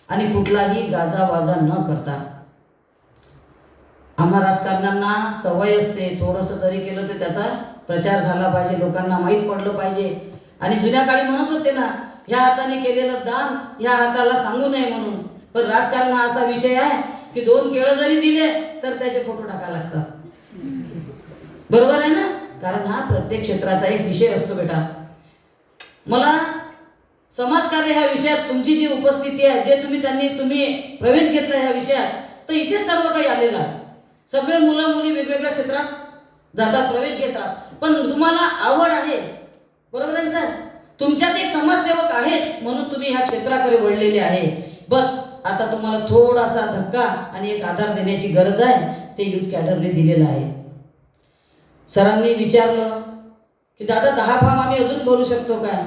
आणि कुठलाही गाजावाजा न करता, आम्हा राजकारण्यांना सवय असते थोडंसं जरी केलं तर त्याचा प्रचार झाला पाहिजे, लोकांना माहीत पडलं पाहिजे. आणि जुन्या काळी म्हणत होते ना, ह्या हाताने केलेलं दान ह्या हाताला सांगू नये म्हणून. पण राजकारण हा असा विषय आहे की 2 केळं जरी दिले तर त्याचे फोटो टाकायला लागतात. बरोबर आहे ना? कारण हा प्रत्येक क्षेत्राचा एक विषय असतो बेटा. मला समाजकार्य ह्या विषयात तुमची जी उपस्थिती आहे, जे तुम्ही प्रवेश घेतला ह्या विषयात, तर इथे सर्व काही आलेलं आहे. सगळे मुलं मुली वेगवेगळ्या क्षेत्रात जातात, प्रवेश घेतात, पण तुम्हाला आवड आहे. बरोबर आहे सर? तुमच्यात एक समाजसेवक आहे म्हणून तुम्ही ह्या क्षेत्राकडे वळलेले आहे. बस आता तुम्हाला थोडासा धक्का आणि एक आधार देण्याची गरज आहे, ते युथ कॅडरने दिलेलं आहे. सरांनी विचारलं की दादा 10 फॉर्म आम्ही अजून भरू शकतो काय?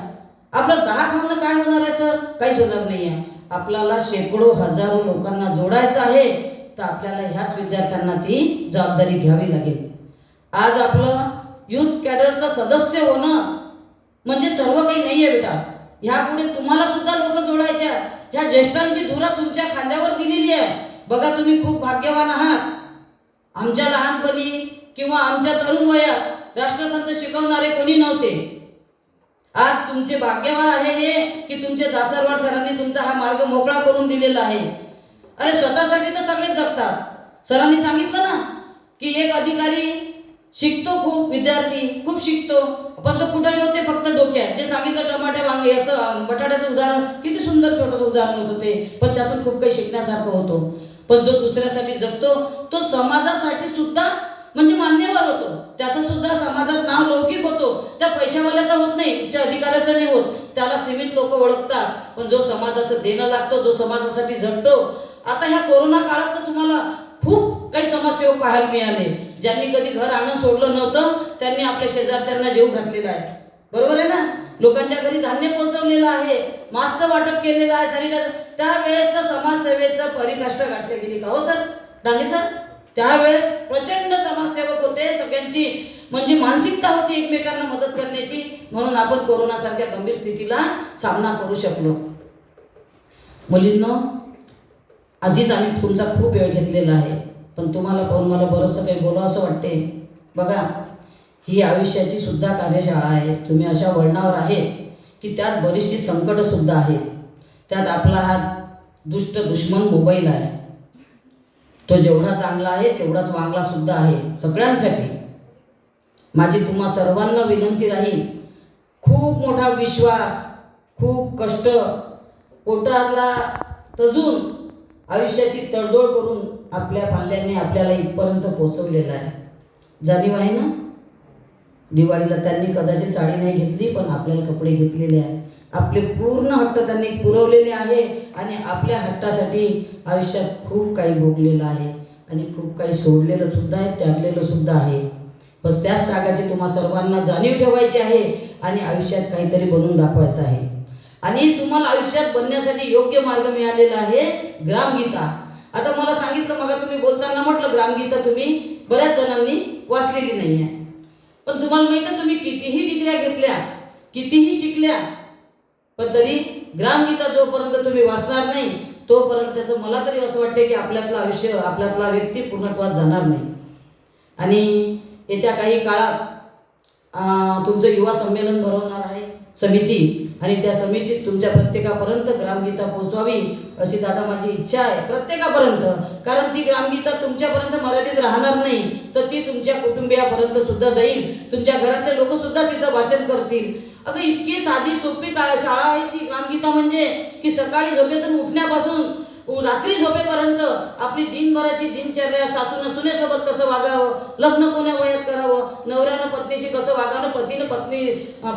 आपलं 10 फॉर्मनं काय होणार आहे सर? काहीच होणार नाही आहे. आपल्याला शेकडो हजारो लोकांना जोडायचं आहे, तर आपल्याला ह्याच विद्यार्थ्यांना ती जबाबदारी घ्यावी लागेल. आज आपलं युथ कॅडरचं सदस्य होणं म्हणजे सर्व काही नाही आहे बेटा. ह्यापुढे तुम्हाला सुद्धा लोक जोडायच्या. ह्या ज्येष्ठांची धुरा तुमच्या खांद्यावर दिलेली आहे. बघा तुम्ही खूप भाग्यवान आहात. आमच्या लहानपणी किंवा आमच्या तरुण वयात राष्ट्रसंत शिकवणारे कोणी नव्हते. आज तुमचे भाग्यवान आहे हे की तुमचे दासरवाड सरांनी तुमचा हा मार्ग मोकळा करून दिलेला आहे. अरे स्वतःसाठी तर सगळेच जगतात. सरांनी सांगितलं ना की एक अधिकारी शिकतो, खूप विद्यार्थी खूप शिकतो, पण तो कुठे ठेवते? फक्त डोक्यात. जे सांगितलं टमाटे वांगे याचं बटाट्याचं उदाहरण किती सुंदर छोटंसं उदाहरण होतं ते, पण त्यातून खूप काही शिकण्यासारखं होतं. पण जो दुसऱ्यासाठी जगतो तो समाजासाठी सुद्धा म्हणजे मान्यवर होतो, त्याचा सुद्धा समाजात नाव लौकिक होतो. त्या पैशावाल्याचा होत नाही, उच्च अधिकाऱ्याचा नाही होत, त्याला सीमित लोक ओळखतात. पण जो समाजाचं देणं लागतो, जो समाजासाठी झटतो. आता ह्या कोरोना काळात तर तुम्हाला खूप काही समाजसेवक पाहायला मिळाले, ज्यांनी कधी घर अंगण सोडलं नव्हतं, त्यांनी आपल्या शेजारच्यांना जीव घातलेला आहे. बरोबर आहे ना? लोकांच्या घरी धान्य पोहोचवलेलं आहे, मास्क वाटप केलेलं आहे, सॅनिटायझर. त्यावेळेस तर समाजसेवेचं परिकाष्ठा गाठली गेली का हो सर? डांगे सर, त्यावेळेस प्रचंड समाजसेवक होते, सगळ्यांची म्हणजे मानसिकता होती एकमेकांना मदत करण्याची, म्हणून आपण कोरोनासारख्या गंभीर स्थितीला सामना करू शकलो. मुलींनो, आधीच आम्ही तुमचा खूप वेळ घेतलेला आहे, पण तुम्हाला पाहून मला बरंचसं काही बोलावं असं वाटते. बघा, ही आयुष्याची सुद्धा कार्यशाळा आहे. तुम्ही अशा वळणावर आहे की त्यात बरीचशी संकटं सुद्धा आहेत. त्यात आपला हा दुष्ट दुश्मन मोबाईल आहे. तो जेवढा चांगला आहे तेवढाच वांगला सुद्धा आहे सगळ्यांसाठी. माझी तुम्हा सर्वांना विनंती राहील, खूप मोठा विश्वास, खूप कष्ट, पोटाला तजून आयुष्याची तडजोड करून आपल्या पाल्यांनी आपल्याला इथपर्यंत पोहोचवलेलं आहे. जाणीव आहे ना? दिवाळीला त्यांनी कदाचित साडी नाही घेतली, पण आपल्याला कपडे घेतलेले आहे. आपले पूर्ण हट्ट त्यांनी पुरवलेले आहे आणि आपल्या हट्टासाठी आयुष्यात खूप काही भोगलेलं आहे आणि खूप काही सोडलेलं सुद्धा आहे, त्यागलेलं सुद्धा आहे. बस त्याच त्यागाची तुम्हा सर्वांना जाणीव ठेवायची आहे आणि आयुष्यात काहीतरी बनवून दाखवायचं आहे. आणि तुम्हाला आयुष्यात बनण्यासाठी योग्य मार्ग मिळालेला आहे ग्रामगीता. आता मला सांगितलं, मग तुम्ही बोलताना म्हटलं ग्रामगीता तुम्ही बऱ्याच जणांनी वाचलेली नाही आहे. पण तुम्हाला माहिती आहे, तुम्ही कितीही डिग्र्या घेतल्या, कितीही शिकल्या, पण तरी ग्रामगीता जोपर्यंत तुम्ही वाचणार नाही तोपर्यंत त्याचं मला तरी असं वाटते की आपल्यातलं आयुष्य, आपल्यातला व्यक्ती पूर्णत्वात जाणार नाही. आणि येत्या काही काळात तुमचं युवा संमेलन भरवणार आहे समिती, आणि त्या समितीत तुमच्या प्रत्येकापर्यंत ग्रामगीता पोहोचवावी अशी दादा माझी इच्छा आहे, प्रत्येकापर्यंत. कारण ती ग्रामगीता तुमच्यापर्यंत मर्यादित राहणार नाही, तर ती तुमच्या कुटुंबियापर्यंत सुद्धा जाईल. तुमच्या घरातले लोक सुद्धा तिचं वाचन करतील. अगं, इतकी साधी सोपी शाळा आहे ती ग्रामगीता म्हणजे, की सकाळी झोपेतून उठण्यापासून रात्री झोपेपर्यंत आपली दिनभराची दिनचर्या, सासूनं सुनेसोबत कसं वागावं, लग्न कोण्या वयात करावं, नवऱ्यानं पत्नीशी कसं वागावं, पतीनं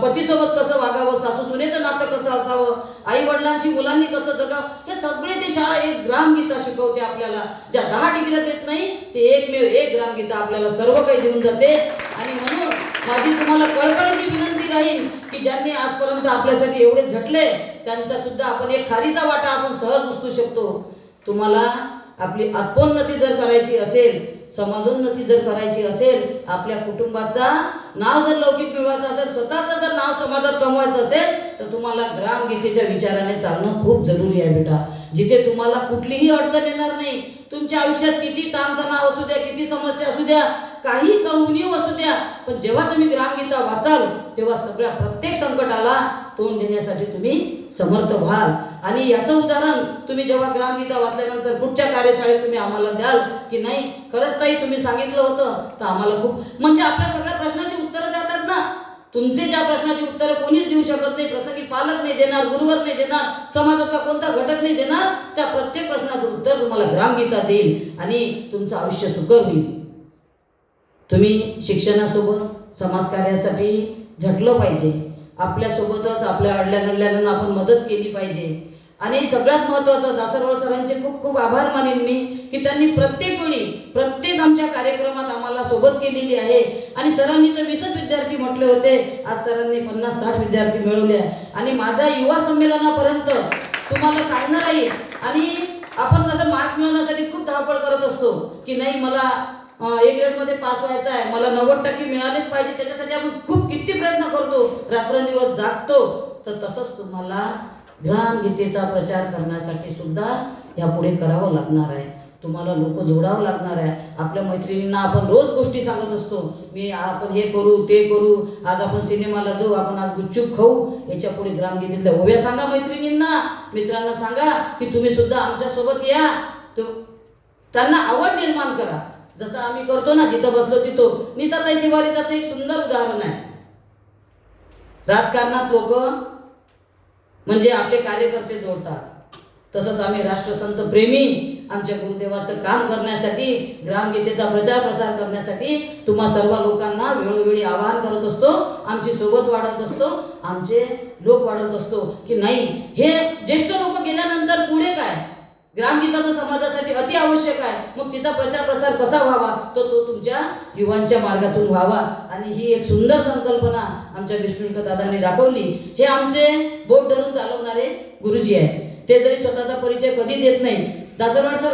पतीसोबत कसं वागावं, सासू सुनेचं नातं कसं असावं, आई वडिलांशी मुलांनी कसं जगावं, हे सगळे ती शाळा एक ग्रामगीता शिकवते आपल्याला. ज्या 10 डिग्र्या देत नाही ते एकमेव एक ग्रामगीता आपल्याला सर्व काही देऊन जाते. आणि म्हणून माझी तुम्हाला कळकळीची विनंती राहील की ज्यांनी आजपर्यंत आपल्यासाठी एवढे झटले त्यांचा सुद्धा आपण एक खारीचा वाटा आपण सहज उचलू शकतो. तुम्हाला आपली आत्मोन्नती जर करायची असेल, समाजोन्नती जर करायची असेल, आपल्या कुटुंबाचा नाव जर लौकिक मिळवायचं असेल, स्वतःचं जर नाव समाजात कमवायचं असेल, तर तुम्हाला ग्रामगीतेच्या विचाराने चालणं खूप जरुरी आहे बेटा. जिथे तुम्हाला कुठलीही अडचण येणार नाही. तुमच्या आयुष्यात किती ताणतणाव असू द्या, किती समस्या असू द्या, काही उणीव असू द्या, पण जेव्हा तुम्ही ग्रामगीता वाचाल तेव्हा सगळ्या प्रत्येक संकटाला तोंड देण्यासाठी तुम्ही समर्थ व्हाल. आणि याचं उदाहरण तुम्ही जेव्हा ग्रामगीता वाचल्यानंतर पुढच्या कार्यशाळेत तुम्ही आम्हाला द्याल की नाही खरंच ताई तुम्ही सांगितलं होतं, तर आम्हाला खूप म्हणजे आपल्या सगळ्या प्रश्नाची उत्तरं देतात ना. तुमचे ज्या प्रश्नाची उत्तरं कोणीच देऊ शकत नाही, प्रसंगी पालक नाही देणार, गुरुवर नाही देणार, समाजातला कोणता घटक नाही देणार, त्या प्रत्येक प्रश्नाचं उत्तर तुम्हाला ग्रामगीता देईल आणि तुमचं आयुष्य सुकर होईल. तुम्ही शिक्षणासोबत समाजकार्यासाठी झटलं पाहिजे. आपल्यासोबतच आपल्या अडल्या नडल्यानं आपण मदत केली पाहिजे. आणि सगळ्यात महत्त्वाचं, दासरवाड सरांचे खूप खूप आभार मानेन मी की त्यांनी प्रत्येक वेळी प्रत्येक आमच्या कार्यक्रमात आम्हाला सोबत केलेली आहे. आणि सरांनी तर 20 विद्यार्थी म्हटले होते, आज सरांनी 50-60 विद्यार्थी मिळवले आहे. आणि माझ्या युवा संमेलनापर्यंत तुम्हाला सांगणार आहे. आणि आपण कसं मार्क मिळवण्यासाठी खूप धावपळ करत असतो की नाही मला A ग्रेडमध्ये पास व्हायचं आहे, मला 90% मिळालेच पाहिजे, त्याच्यासाठी आपण खूप किती प्रयत्न करतो, रात्रंदिवस जागतो. तर तसंच तुम्हाला ग्रामगीतेचा प्रचार करण्यासाठी सुद्धा यापुढे करावं लागणार आहे. तुम्हाला लोक जोडावं लागणार आहे. आपल्या मैत्रिणींना आपण रोज गोष्टी सांगत असतो, आपण हे करू ते करू, आज आपण सिनेमाला जाऊ, आपण आज गुपचूप खाऊ. याच्या पुढे ग्रामगीतेतल्या ओव्या सांगा मैत्रिणींना, मित्रांना सांगा की तुम्ही सुद्धा आमच्यासोबत या. त्यांना आवड निर्माण करा, जसं आम्ही करतो ना, जिथं बसलो तिथं. नीताताई तिवारी त्याचं एक सुंदर उदाहरण आहे. राजकारणात लोक म्हणजे आपले कार्यकर्ते जोडतात, तसंच आम्ही राष्ट्रसंत प्रेमी आमच्या गुरुदेवाचं काम करण्यासाठी, ग्रामगीतेचा प्रचार प्रसार करण्यासाठी तुम्हा सर्व लोकांना वेळोवेळी आवाहन करत असतो. आमची सोबत वाढत असतो, आमचे लोक वाढत असतो की नाही हे ज्येष्ठ लोक गेल्यानंतर पुढे काय, ग्रामगीता तर समाजासाठी अति आवश्यक आहे. मग तिचा प्रचार प्रसार कसा व्हावा, तो तुमच्या युवांच्या मार्गातून व्हावा. आणि ही एक सुंदर संकल्पना आमच्या विष्णुकर दादांनी दाखवली. हे आमचे बोट धरून चालवणारे गुरुजी आहेत. ते जरी स्वतःचा परिचय कधी देत नाही. दासरवाड सर